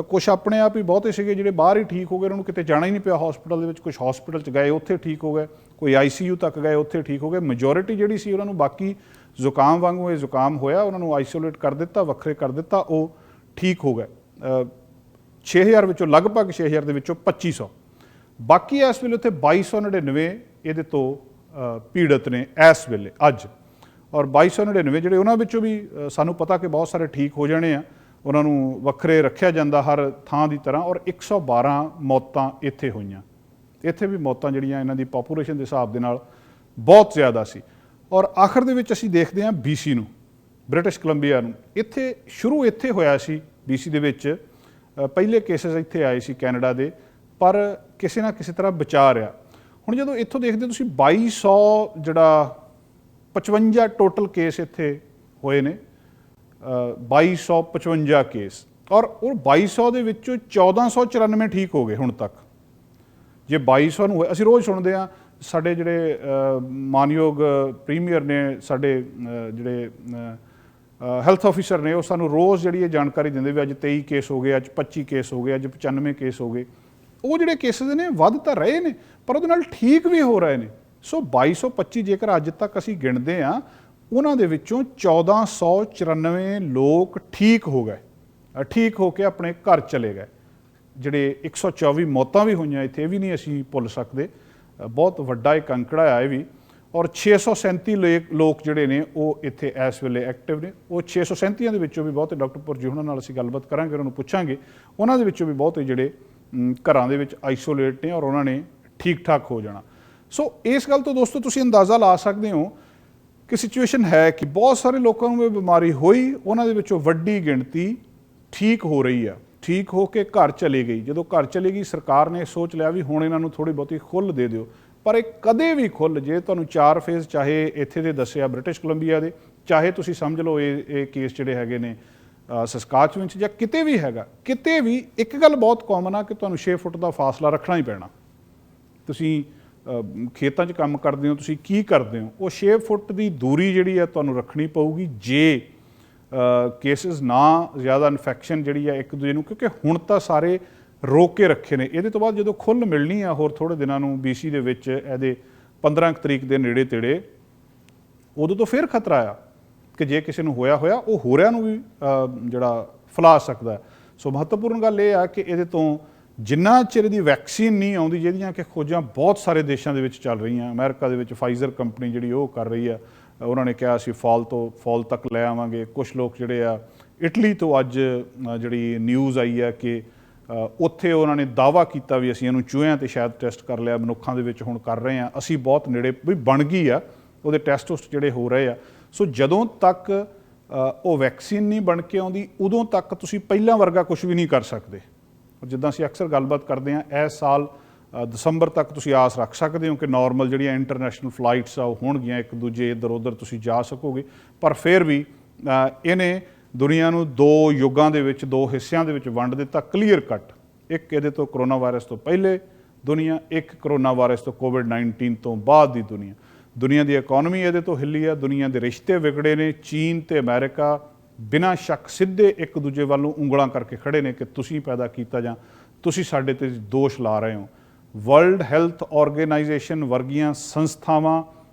ਕੁਛ ਆਪਣੇ ਆਪ ਹੀ ਬਹੁਤੇ ਸੀਗੇ ਜਿਹੜੇ ਬਾਹਰ ਹੀ ਠੀਕ ਹੋ ਗਏ, ਉਹਨਾਂ ਨੂੰ ਕਿਤੇ ਜਾਣਾ ਹੀ ਨਹੀਂ ਪਿਆ ਹਸਪੀਟਲ ਦੇ ਵਿੱਚ। ਕੁਛ ਹਸਪੀਟਲ 'ਚ ਗਏ, ਉੱਥੇ ਠੀਕ ਹੋ ਗਏ, ਕੋਈ ICU ਤੱਕ ਗਏ, ਉੱਥੇ ਠੀਕ ਹੋ ਗਏ। ਮੈਜੋਰਿਟੀ ਜਿਹੜੀ ਸੀ ਉਹਨਾਂ ਨੂੰ ਬਾਕੀ ਜ਼ੁਕਾਮ ਵਾਂਗੂ ਇਹ ਜ਼ੁਕਾਮ ਹੋਇਆ, ਉਹਨਾਂ ਨੂੰ ਆਈਸੋਲੇਟ ਕਰ ਦਿੱਤਾ, ਵੱਖਰੇ ਕਰ ਦਿੱਤਾ, ਉਹ ਠੀਕ ਹੋ ਗਏ। 6000 ਵਿੱਚੋਂ ਲਗਭਗ 6000 ਦੇ ਵਿੱਚੋਂ 2500, ਬਾਕੀ ਇਸ ਵੇਲੇ ਉੱਥੇ 2299 ਇਹਦੇ ਤੋਂ ਪੀੜਤ ਨੇ ਇਸ ਵੇਲੇ ਅੱਜ। ਔਰ 2299 ਜਿਹੜੇ ਉਹਨਾਂ ਵਿੱਚੋਂ ਵੀ ਸਾਨੂੰ ਪਤਾ ਕਿ ਬਹੁਤ ਸਾਰੇ ਠੀਕ ਹੋ ਜਾਣੇ ਆ, ਉਹਨਾਂ ਨੂੰ ਵੱਖਰੇ ਰੱਖਿਆ ਜਾਂਦਾ ਹਰ ਥਾਂ ਦੀ ਤਰ੍ਹਾਂ। ਔਰ 112 ਮੌਤਾਂ ਇੱਥੇ ਹੋਈਆਂ। ਇੱਥੇ ਵੀ ਮੌਤਾਂ ਜਿਹੜੀਆਂ ਇਹਨਾਂ ਦੀ ਪਾਪੂਲੇਸ਼ਨ ਦੇ ਹਿਸਾਬ ਦੇ ਨਾਲ ਬਹੁਤ ਜ਼ਿਆਦਾ ਸੀ। ਔਰ ਆਖਰ ਦੇ ਵਿੱਚ ਅਸੀਂ ਦੇਖਦੇ ਹਾਂ BC ਨੂੰ, ਬ੍ਰਿਟਿਸ਼ ਕੋਲੰਬੀਆ ਨੂੰ। ਇੱਥੇ ਸ਼ੁਰੂ ਇੱਥੇ ਹੋਇਆ ਸੀ BC ਦੇ ਵਿੱਚ, ਪਹਿਲੇ ਕੇਸਿਸ ਇੱਥੇ ਆਏ ਸੀ ਕੈਨੇਡਾ ਦੇ, ਪਰ ਕਿਸੇ ਨਾ ਕਿਸੇ ਤਰ੍ਹਾਂ ਬਚਾ ਰਿਹਾ। ਹੁਣ ਜਦੋਂ ਇੱਥੋਂ ਦੇਖਦੇ ਤੁਸੀਂ 2200 ਜਿਹੜਾ 55 ਟੋਟਲ ਕੇਸ ਇੱਥੇ ਹੋਏ ਨੇ, 2255 ਕੇਸ, ਔਰ ਉਹ 2200 ਦੇ ਵਿੱਚੋਂ 1494 ਠੀਕ ਹੋ ਗਏ ਹੁਣ ਤੱਕ। ਜੇ 2200 ਨੂੰ ਹੋਏ, ਅਸੀਂ ਰੋਜ਼ ਸੁਣਦੇ ਹਾਂ, ਸਾਡੇ ਜਿਹੜੇ ਮਾਨਯੋਗ ਪ੍ਰੀਮੀਅਰ ਨੇ, ਸਾਡੇ ਜਿਹੜੇ ਹੈਲਥ ਆਫਿਸਰ ਨੇ, ਉਹ ਸਾਨੂੰ ਰੋਜ਼ ਜਿਹੜੀ ਇਹ ਜਾਣਕਾਰੀ ਦਿੰਦੇ ਵੀ ਅੱਜ 23 ਕੇਸ ਹੋ ਗਏ, ਅੱਜ 25 ਕੇਸ ਹੋ ਗਏ, ਅੱਜ 95 ਕੇਸ ਹੋ ਗਏ। ਉਹ ਜਿਹੜੇ ਕੇਸਿਸ ਨੇ ਵੱਧ ਤਾਂ ਰਹੇ ਨੇ, ਪਰ ਉਹਦੇ ਨਾਲ ਠੀਕ ਵੀ ਹੋ ਰਹੇ ਨੇ। ਸੋ 2225 ਜੇਕਰ ਅੱਜ ਤੱਕ ਅਸੀਂ ਗਿਣਦੇ ਹਾਂ, ਉਹਨਾਂ ਦੇ ਵਿੱਚੋਂ 1494 ਲੋਕ ਠੀਕ ਹੋ ਗਏ, ਠੀਕ ਹੋ ਕੇ ਆਪਣੇ ਘਰ ਚਲੇ ਗਏ। ਜਿਹੜੇ 124 ਮੌਤਾਂ ਵੀ ਹੋਈਆਂ ਇੱਥੇ, ਇਹ ਵੀ ਨਹੀਂ ਅਸੀਂ ਭੁੱਲ ਸਕਦੇ, ਬਹੁਤ ਵੱਡਾ ਇੱਕ ਅੰਕੜਾ ਹੈ ਇਹ ਵੀ। ਔਰ 637 ਲੋਕ ਜਿਹੜੇ ਨੇ ਉਹ ਇੱਥੇ ਇਸ ਵੇਲੇ ਐਕਟਿਵ ਨੇ। ਉਹ 637 ਦੇ ਵਿੱਚੋਂ ਵੀ ਬਹੁਤੇ, ਡਾਕਟਰ ਪੁਰਜੀ ਉਹਨਾਂ ਨਾਲ ਅਸੀਂ ਗੱਲਬਾਤ ਕਰਾਂਗੇ, ਉਹਨਾਂ ਨੂੰ ਪੁੱਛਾਂਗੇ, ਉਹਨਾਂ ਦੇ ਵਿੱਚੋਂ ਵੀ ਬਹੁਤੇ ਜਿਹੜੇ ਘਰਾਂ ਦੇ ਵਿੱਚ ਆਈਸੋਲੇਟ ਨੇ ਔਰ ਉਹਨਾਂ ਨੇ ਠੀਕ ਠਾਕ ਹੋ ਜਾਣਾ। ਸੋ ਇਸ ਗੱਲ ਤੋਂ ਦੋਸਤੋ ਤੁਸੀਂ ਅੰਦਾਜ਼ਾ ਲਾ ਸਕਦੇ ਹੋ ਕਿ ਸਿਚੁਏਸ਼ਨ ਹੈ ਕਿ ਬਹੁਤ ਸਾਰੇ ਲੋਕਾਂ ਨੂੰ ਇਹ ਬਿਮਾਰੀ ਹੋਈ, ਉਹਨਾਂ ਦੇ ਵਿੱਚੋਂ ਵੱਡੀ ਗਿਣਤੀ ਠੀਕ ਹੋ ਰਹੀ ਆ, ਠੀਕ ਹੋ ਕੇ ਘਰ ਚਲੀ ਗਈ। ਜਦੋਂ ਘਰ ਚਲੀ ਗਈ, ਸਰਕਾਰ ਨੇ ਸੋਚ ਲਿਆ ਵੀ ਹੁਣ ਇਹਨਾਂ ਨੂੰ ਥੋੜ੍ਹੀ ਬਹੁਤੀ ਖੁੱਲ੍ਹ ਦੇ ਦਿਓ, ਪਰ ਇਹ ਕਦੇ ਵੀ ਖੁੱਲ੍ਹ, ਜੇ ਤੁਹਾਨੂੰ 4 ਫੇਜ਼ ਚਾਹੇ ਇੱਥੇ ਦੇ ਦੱਸਿਆ ਬ੍ਰਿਟਿਸ਼ ਕੋਲੰਬੀਆ ਦੇ, ਚਾਹੇ ਤੁਸੀਂ ਸਮਝ ਲਓ ਇਹ ਕੇਸ ਜਿਹੜੇ ਹੈਗੇ ਨੇ ਸਸਕਾਚਵਨ 'ਚ ਜਾਂ ਕਿਤੇ ਵੀ ਹੈਗਾ, ਕਿਤੇ ਵੀ ਇੱਕ ਗੱਲ ਬਹੁਤ ਕਾਮਨ ਆ ਕਿ ਤੁਹਾਨੂੰ 6 ਫੁੱਟ ਦਾ ਫਾਸਲਾ ਰੱਖਣਾ ਹੀ ਪੈਣਾ। ਤੁਸੀਂ ਖੇਤਾਂ 'ਚ ਕੰਮ ਕਰਦੇ ਹੋ, ਤੁਸੀਂ ਕੀ ਕਰਦੇ ਹੋ, ਉਹ 6 ਫੁੱਟ ਦੀ ਦੂਰੀ ਜਿਹੜੀ ਹੈ ਤੁਹਾਨੂੰ ਰੱਖਣੀ ਪਊਗੀ, ਜੇ ਕੇਸਿਸ ਨਾ ਜ਼ਿਆਦਾ ਇਨਫੈਕਸ਼ਨ ਜਿਹੜੀ ਆ ਇੱਕ ਦੂਜੇ ਨੂੰ, ਕਿਉਂਕਿ ਹੁਣ ਤਾਂ ਸਾਰੇ ਰੋਕ ਕੇ ਰੱਖੇ ਨੇ। ਇਹਦੇ ਤੋਂ ਬਾਅਦ ਜਦੋਂ ਖੁੱਲ੍ਹ ਮਿਲਣੀ ਆ ਹੋਰ ਥੋੜ੍ਹੇ ਦਿਨਾਂ ਨੂੰ BC ਦੇ ਵਿੱਚ, ਇਹਦੇ 15 ਤਰੀਕ ਦੇ ਨੇੜੇ ਤੇੜੇ, ਉਦੋਂ ਤੋਂ ਫਿਰ ਖਤਰਾ ਆ ਕਿ ਜੇ ਕਿਸੇ ਨੂੰ ਹੋਇਆ ਉਹ ਹੋਰਿਆਂ ਨੂੰ ਵੀ ਜਿਹੜਾ ਫੈਲਾ ਸਕਦਾ। ਸੋ ਮਹੱਤਵਪੂਰਨ ਗੱਲ ਇਹ ਆ ਕਿ ਇਹਦੇ ਤੋਂ ਜਿੰਨਾ ਚਿਰ ਦੀ ਵੈਕਸੀਨ ਨਹੀਂ ਆਉਂਦੀ, ਜਿਹਦੀਆਂ ਕਿ ਖੋਜਾਂ ਬਹੁਤ ਸਾਰੇ ਦੇਸ਼ਾਂ ਦੇ ਵਿੱਚ ਚੱਲ ਰਹੀਆਂ, ਅਮਰੀਕਾ ਦੇ ਵਿੱਚ ਫਾਈਜ਼ਰ ਕੰਪਨੀ ਜਿਹੜੀ ਉਹ ਕਰ ਰਹੀ ਆ, ਉਹਨਾਂ ਨੇ ਕਿਹਾ ਅਸੀਂ ਫਾਲ ਤੱਕ ਲੈ ਆਵਾਂਗੇ। ਕੁਛ ਲੋਕ ਜਿਹੜੇ ਆ ਇਟਲੀ ਤੋਂ ਅੱਜ ਜਿਹੜੀ ਨਿਊਜ਼ ਆਈ ਆ ਕਿ ਉੱਥੇ ਉਹਨਾਂ ਨੇ ਦਾਅਵਾ ਕੀਤਾ ਵੀ ਅਸੀਂ ਇਹਨੂੰ ਚੂਹਿਆਂ 'ਤੇ ਸ਼ਾਇਦ ਟੈਸਟ ਕਰ ਲਿਆ, ਮਨੁੱਖਾਂ ਦੇ ਵਿੱਚ ਹੁਣ ਕਰ ਰਹੇ ਹਾਂ, ਅਸੀਂ ਬਹੁਤ ਨੇੜੇ ਵੀ ਬਣ ਗਈ ਆ, ਉਹਦੇ ਟੈਸਟ ਜਿਹੜੇ ਹੋ ਰਹੇ ਆ। ਸੋ ਜਦੋਂ ਤੱਕ ਉਹ ਵੈਕਸੀਨ ਨਹੀਂ ਬਣ ਕੇ ਆਉਂਦੀ, ਉਦੋਂ ਤੱਕ ਤੁਸੀਂ ਪਹਿਲਾਂ ਵਰਗਾ ਕੁਝ ਵੀ ਨਹੀਂ ਕਰ ਸਕਦੇ। ਜਿੱਦਾਂ ਅਸੀਂ ਅਕਸਰ ਗੱਲਬਾਤ ਕਰਦੇ ਹਾਂ, ਇਸ ਸਾਲ ਦਸੰਬਰ ਤੱਕ ਤੁਸੀਂ ਆਸ ਰੱਖ ਸਕਦੇ ਹੋ ਕਿ ਨਾਰਮਲ ਜਿਹੜੀਆਂ ਇੰਟਰਨੈਸ਼ਨਲ ਫਲਾਈਟਸ ਆ ਉਹ ਹੋਣਗੀਆਂ, ਇੱਕ ਦੂਜੇ ਇੱਧਰ ਉੱਧਰ ਤੁਸੀਂ ਜਾ ਸਕੋਗੇ। ਪਰ ਫਿਰ ਵੀ ਇਹਨੇ ਦੁਨੀਆ ਨੂੰ 2 ਯੁੱਗਾਂ ਦੇ ਵਿੱਚ, 2 ਹਿੱਸਿਆਂ ਦੇ ਵਿੱਚ ਵੰਡ ਦਿੱਤਾ, ਕਲੀਅਰ ਕੱਟ। ਇੱਕ ਇਹਦੇ ਤੋਂ ਕਰੋਨਾ ਵਾਇਰਸ ਤੋਂ ਪਹਿਲੇ ਦੁਨੀਆ, ਇੱਕ ਕਰੋਨਾ ਵਾਇਰਸ ਤੋਂ COVID-19 ਤੋਂ ਬਾਅਦ ਦੀ ਦੁਨੀਆ। ਦੁਨੀਆ ਦੀ ਇਕੋਨਮੀ ਇਹਦੇ ਤੋਂ ਹਿੱਲੀ ਆ, ਦੁਨੀਆ ਦੇ ਰਿਸ਼ਤੇ ਵਿਗੜੇ ਨੇ। ਚੀਨ ਤੇ ਅਮਰੀਕਾ ਬਿਨਾਂ ਸ਼ੱਕ ਸਿੱਧੇ ਇੱਕ ਦੂਜੇ ਵੱਲ ਨੂੰ ਉਂਗਲਾਂ ਕਰਕੇ ਖੜੇ ਨੇ ਕਿ ਤੁਸੀਂ ਪੈਦਾ ਕੀਤਾ ਜਾਂ ਤੁਸੀਂ ਸਾਡੇ 'ਤੇ ਦੋਸ਼ ਲਾ ਰਹੇ ਹੋ। ਵਰਲਡ ਹੈਲਥ ਆਰਗੇਨਾਈਜੇਸ਼ਨ ਵਰਗੀਆਂ ਸੰਸਥਾਵਾਂ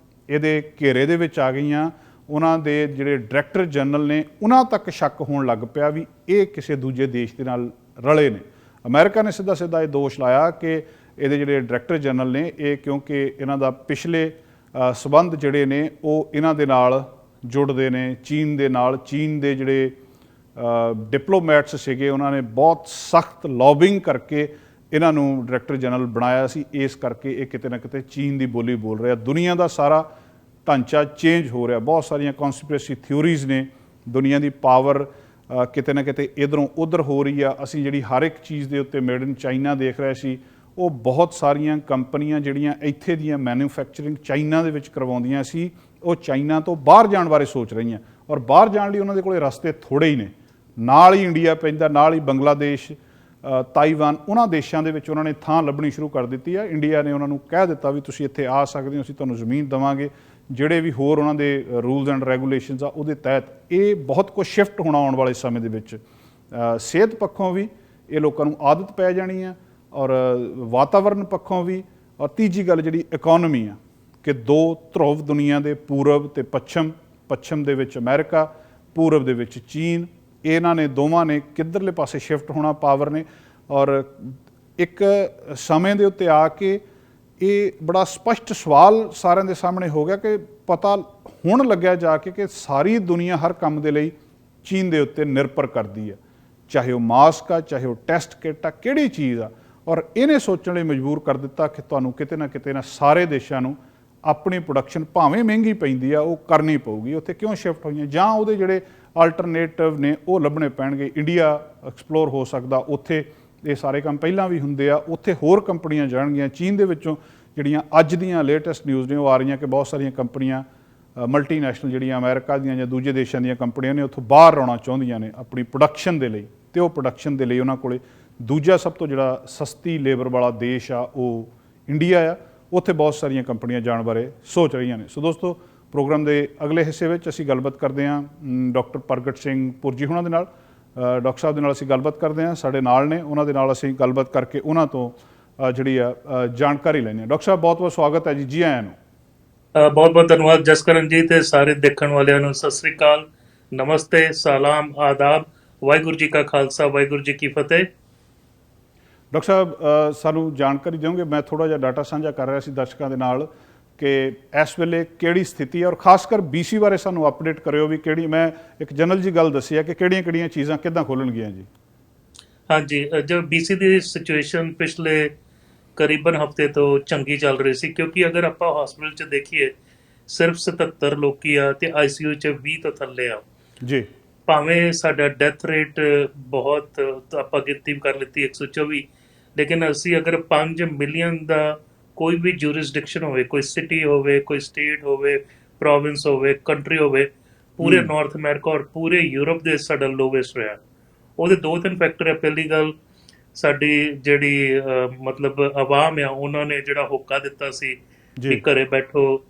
ਇਹਦੇ ਘੇਰੇ ਦੇ ਵਿੱਚ ਆ ਗਈਆਂ, ਉਹਨਾਂ ਦੇ ਜਿਹੜੇ ਡਾਇਰੈਕਟਰ ਜਨਰਲ ਨੇ ਉਹਨਾਂ ਤੱਕ ਸ਼ੱਕ ਹੋਣ ਲੱਗ ਪਿਆ ਵੀ ਇਹ ਕਿਸੇ ਦੂਜੇ ਦੇਸ਼ ਦੇ ਨਾਲ ਰਲੇ ਨੇ। ਅਮਰੀਕਾ ਨੇ ਸਿੱਧਾ ਸਿੱਧਾ ਇਹ ਦੋਸ਼ ਲਾਇਆ ਕਿ ਇਹਦੇ ਜਿਹੜੇ ਡਾਇਰੈਕਟਰ ਜਨਰਲ ਨੇ ਇਹ ਕਿਉਂਕਿ ਇਹਨਾਂ ਦਾ ਪਿਛਲੇ ਸਬੰਧ ਜਿਹੜੇ ਨੇ ਉਹ ਇਹਨਾਂ ਦੇ ਨਾਲ ਜੁੜਦੇ ਨੇ ਚੀਨ ਦੇ ਨਾਲ। ਚੀਨ ਦੇ ਜਿਹੜੇ ਡਿਪਲੋਮੈਟਸ ਸੀਗੇ ਉਹਨਾਂ ਨੇ ਬਹੁਤ ਸਖਤ ਲੌਬਿੰਗ ਕਰਕੇ ਇਹਨਾਂ ਨੂੰ ਡਾਇਰੈਕਟਰ ਜਨਰਲ ਬਣਾਇਆ ਸੀ। ਇਸ ਕਰਕੇ ਇਹ ਕਿਤੇ ਨਾ ਕਿਤੇ ਚੀਨ ਦੀ ਬੋਲੀ ਬੋਲ ਰਿਹਾ। ਦੁਨੀਆ ਦਾ ਸਾਰਾ ਢਾਂਚਾ ਚੇਂਜ ਹੋ ਰਿਹਾ। ਬਹੁਤ ਸਾਰੀਆਂ ਕੌਨਸਪੀਰੇਸੀ ਥਿਊਰੀਜ਼ ਨੇ। ਦੁਨੀਆ ਦੀ ਪਾਵਰ ਕਿਤੇ ਨਾ ਕਿਤੇ ਇੱਧਰੋਂ ਉੱਧਰ ਹੋ ਰਹੀ ਆ। ਅਸੀਂ ਜਿਹੜੀ ਹਰ ਇੱਕ ਚੀਜ਼ ਦੇ ਉੱਤੇ ਮੇਡ ਇਨ ਚਾਈਨਾ ਦੇਖ ਰਹੇ ਸੀ, ਉਹ ਬਹੁਤ ਸਾਰੀਆਂ ਕੰਪਨੀਆਂ ਜਿਹੜੀਆਂ ਇੱਥੇ ਦੀਆਂ ਮੈਨੂਫੈਕਚਰਿੰਗ ਚਾਈਨਾ ਦੇ ਵਿੱਚ ਕਰਵਾਉਂਦੀਆਂ ਸੀ, ਉਹ ਚਾਈਨਾ ਤੋਂ ਬਾਹਰ ਜਾਣ ਬਾਰੇ ਸੋਚ ਰਹੀਆਂ। ਔਰ ਬਾਹਰ ਜਾਣ ਲਈ ਉਹਨਾਂ ਦੇ ਕੋਲ ਰਸਤੇ ਥੋੜ੍ਹੇ ਹੀ ਨੇ। ਨਾਲ ਹੀ ਇੰਡੀਆ ਪੈਂਦਾ, ਨਾਲ ਹੀ ਬੰਗਲਾਦੇਸ਼, ਤਾਈਵਾਨ, ਉਹਨਾਂ ਦੇਸ਼ਾਂ ਦੇ ਵਿੱਚ ਉਹਨਾਂ ਨੇ ਥਾਂ ਲੱਭਣੀ ਸ਼ੁਰੂ ਕਰ ਦਿੱਤੀ ਆ। ਇੰਡੀਆ ਨੇ ਉਹਨਾਂ ਨੂੰ ਕਹਿ ਦਿੱਤਾ ਵੀ ਤੁਸੀਂ ਇੱਥੇ ਆ ਸਕਦੇ ਹੋ, ਅਸੀਂ ਤੁਹਾਨੂੰ ਜ਼ਮੀਨ ਦੇਵਾਂਗੇ। ਜਿਹੜੇ ਵੀ ਹੋਰ ਉਹਨਾਂ ਦੇ ਰੂਲਸ ਐਂਡ ਰੈਗੂਲੇਸ਼ਨਸ ਆ ਉਹਦੇ ਤਹਿਤ ਇਹ ਬਹੁਤ ਕੁਝ ਸ਼ਿਫਟ ਹੋਣਾ ਆਉਣ ਵਾਲੇ ਸਮੇਂ ਦੇ ਵਿੱਚ। ਸਿਹਤ ਪੱਖੋਂ ਵੀ ਇਹ ਲੋਕਾਂ ਨੂੰ ਆਦਤ ਪੈ ਜਾਣੀ ਆ, ਔਰ ਵਾਤਾਵਰਨ ਪੱਖੋਂ ਵੀ। ਔਰ ਤੀਜੀ ਗੱਲ ਜਿਹੜੀ ਇਕੋਨਮੀ ਆ ਕਿ ਦੋ ਧਰੁਵ ਦੁਨੀਆ ਦੇ, ਪੂਰਬ ਅਤੇ ਪੱਛਮ ਦੇ ਵਿੱਚ ਅਮਰੀਕਾ, ਪੂਰਬ ਦੇ ਵਿੱਚ ਚੀਨ, ਇਹਨਾਂ ਨੇ ਦੋਵਾਂ ਨੇ ਕਿੱਧਰਲੇ ਪਾਸੇ ਸ਼ਿਫਟ ਹੋਣਾ ਪਾਵਰ ਨੇ। ਔਰ ਇੱਕ ਸਮੇਂ ਦੇ ਉੱਤੇ ਆ ਕੇ ਇਹ ਬੜਾ ਸਪਸ਼ਟ ਸਵਾਲ ਸਾਰਿਆਂ ਦੇ ਸਾਹਮਣੇ ਹੋ ਗਿਆ ਕਿ ਪਤਾ ਹੁਣ ਲੱਗਿਆ ਜਾ ਕੇ ਕਿ ਸਾਰੀ ਦੁਨੀਆ ਹਰ ਕੰਮ ਦੇ ਲਈ ਚੀਨ ਦੇ ਉੱਤੇ ਨਿਰਭਰ ਕਰਦੀ ਹੈ, ਚਾਹੇ ਉਹ ਮਾਸਕ ਆ, ਚਾਹੇ ਉਹ ਟੈਸਟ ਕਿੱਟ ਆ, ਕਿਹੜੀ ਚੀਜ਼ ਆ। ਔਰ ਇਹਨੇ ਸੋਚਣ ਲਈ ਮਜਬੂਰ ਕਰ ਦਿੱਤਾ ਕਿ ਤੁਹਾਨੂੰ ਕਿਤੇ ਨਾ ਸਾਰੇ ਦੇਸ਼ਾਂ ਨੂੰ ਆਪਣੀ ਪ੍ਰੋਡਕਸ਼ਨ ਭਾਵੇਂ ਮਹਿੰਗੀ ਪੈਂਦੀ ਆ ਉਹ ਕਰਨੀ ਪਊਗੀ। ਉੱਥੇ ਕਿਉਂ ਸ਼ਿਫਟ ਹੋਈਆਂ, ਜਾਂ ਉਹਦੇ ਜਿਹੜੇ ਆਲਟਰਨੇਟਿਵ ਨੇ ਉਹ ਲੱਭਣੇ ਪੈਣਗੇ। ਇੰਡੀਆ ਐਕਸਪਲੋਰ ਹੋ ਸਕਦਾ, ਉੱਥੇ ਇਹ ਸਾਰੇ ਕੰਮ ਪਹਿਲਾਂ ਵੀ ਹੁੰਦੇ ਆ। ਉੱਥੇ ਹੋਰ ਕੰਪਨੀਆਂ ਜਾਣਗੀਆਂ। ਚੀਨ ਦੇ ਵਿੱਚੋਂ ਜਿਹੜੀਆਂ ਅੱਜ ਦੀਆਂ ਲੇਟੈਸਟ ਨਿਊਜ਼ ਨੇ ਉਹ ਆ ਰਹੀਆਂ ਕਿ ਬਹੁਤ ਸਾਰੀਆਂ ਕੰਪਨੀਆਂ ਮਲਟੀਨੈਸ਼ਨਲ ਜਿਹੜੀਆਂ ਅਮਰੀਕਾ ਦੀਆਂ ਜਾਂ ਦੂਜੇ ਦੇਸ਼ਾਂ ਦੀਆਂ ਕੰਪਨੀਆਂ ਨੇ ਉੱਥੋਂ ਬਾਹਰ ਆਉਣਾ ਚਾਹੁੰਦੀਆਂ ਨੇ ਆਪਣੀ ਪ੍ਰੋਡਕਸ਼ਨ ਦੇ ਲਈ। ਅਤੇ ਉਹ ਪ੍ਰੋਡਕਸ਼ਨ ਦੇ ਲਈ ਉਹਨਾਂ ਕੋਲ ਦੂਜਾ ਸਭ ਤੋਂ ਜਿਹੜਾ ਸਸਤੀ ਲੇਬਰ ਵਾਲਾ ਦੇਸ਼ ਆ ਉਹ ਇੰਡੀਆ ਆ। ਉੱਥੇ ਬਹੁਤ ਸਾਰੀਆਂ ਕੰਪਨੀਆਂ ਜਾਣ ਬਾਰੇ ਸੋਚ ਰਹੀਆਂ ਨੇ। ਸੋ ਦੋਸਤੋ, ਪ੍ਰੋਗਰਾਮ ਦੇ ਅਗਲੇ ਹਿੱਸੇ ਵਿੱਚ ਅਸੀਂ ਗੱਲਬਾਤ ਕਰਦੇ ਹਾਂ ਡਾਕਟਰ ਪ੍ਰਗਟ ਸਿੰਘ ਪੁਰਜੀ ਹੋਣਾ ਦੇ ਨਾਲ। ਡਾਕਟਰ ਸਾਹਿਬ ਦੇ ਨਾਲ ਅਸੀਂ ਗੱਲਬਾਤ ਕਰਦੇ ਹਾਂ, ਸਾਡੇ ਨਾਲ ਨੇ। ਉਹਨਾਂ ਦੇ ਨਾਲ ਅਸੀਂ ਗੱਲਬਾਤ ਕਰਕੇ ਉਹਨਾਂ ਤੋਂ ਜਿਹੜੀ ਆ ਜਾਣਕਾਰੀ ਲੈਂਦੇ ਹਾਂ। ਡਾਕਟਰ ਸਾਹਿਬ, ਬਹੁਤ ਬਹੁਤ ਸਵਾਗਤ ਹੈ ਜੀ। ਜੀ ਆਇਆਂ ਨੂੰ। ਬਹੁਤ ਬਹੁਤ ਧੰਨਵਾਦ ਜਸਕਰਨ ਜੀ, ਤੇ ਸਾਰੇ ਦੇਖਣ ਵਾਲਿਆਂ ਨੂੰ ਸਤਿ ਸ੍ਰੀ ਅਕਾਲ, ਨਮਸਤੇ, ਸਲਾਮ, ਆਦਾਬ। ਵਾਹਿਗੁਰੂ ਜੀ ਕਾ ਖਾਲਸਾ, ਵਾਹਿਗੁਰੂ ਜੀ ਕੀ ਫਤਿਹ। ਡਾਕਟਰ ਸਾਹਿਬ, ਸਾਨੂੰ ਜਾਣਕਾਰੀ ਦਿਓਗੇ? ਮੈਂ ਥੋੜ੍ਹਾ ਜਿਹਾ ਡਾਟਾ ਸਾਂਝਾ ਕਰ ਰਿਹਾ ਸੀ ਦਰਸ਼ਕਾਂ ਦੇ ਨਾਲ ਕਿ ਇਸ ਵੇਲੇ ਕਿਹੜੀ ਸਥਿਤੀ ਹੈ, ਔਰ ਖਾਸ ਕਰ BC ਬਾਰੇ ਸਾਨੂੰ ਅਪਡੇਟ ਕਰਿਓ ਵੀ ਕਿਹੜੀ। ਮੈਂ ਇੱਕ ਜਨਰਲ ਜੀ ਗੱਲ ਦੱਸੀ ਹੈ ਕਿ ਕਿਹੜੀਆਂ ਚੀਜ਼ਾਂ ਕਿੱਦਾਂ ਖੋਲ੍ਹਣਗੀਆਂ ਜੀ। ਹਾਂਜੀ, ਜੋ BC ਦੀ ਸਿਚੁਏਸ਼ਨ ਪਿਛਲੇ ਕਰੀਬਨ ਹਫਤੇ ਤੋਂ ਚੰਗੀ ਚੱਲ ਰਹੀ ਸੀ, ਕਿਉਂਕਿ ਅਗਰ ਆਪਾਂ ਹਸਪੀਟਲ 'ਚ ਦੇਖੀਏ ਸਿਰਫ 77 ਲੋਕੀ ਆ ਤੇ ICU 'ਚ 20 ਤੋਂ ਥੱਲੇ ਆ ਜੀ। ਭਾਵੇਂ ਸਾਡਾ ਡੈਥ ਰੇਟ ਬਹੁਤ ਆਪਾਂ ਗਿਣਤੀ ਕਰ ਲਿੱਤੀ 124, ਲੇਕਿਨ ਅਸੀਂ ਅਗਰ 5 ਮਿਲੀਅਨ ਦਾ ਕੋਈ ਵੀ ਜੂਰਿਸਡਿਕਸ਼ਨ ਹੋਵੇ, ਕੋਈ ਸਿਟੀ ਹੋਵੇ, ਕੋਈ ਸਟੇਟ ਹੋਵੇ, ਪ੍ਰੋਵਿੰਸ ਹੋਵੇ, ਕੰਟਰੀ ਹੋਵੇ, ਪੂਰੇ ਨਾਰਥ ਅਮਰੀਕਾ ਔਰ ਪੂਰੇ ਯੂਰਪ ਦੇ ਸਾਡਾ ਲੋਵੇਸਟ ਰਿਹਾ। ਉਹਦੇ 2-3 ਫੈਕਟਰ ਹੈ। ਪਹਿਲੀ ਗੱਲ, ਸਾਡੀ ਜਿਹੜੀ ਮਤਲਬ ਆਵਾਮ ਆ ਉਹਨਾਂ ਨੇ ਜਿਹੜਾ ਹੋਕਾ ਦਿੱਤਾ ਸੀ ਕਿ ਘਰੇ ਬੈਠੋ,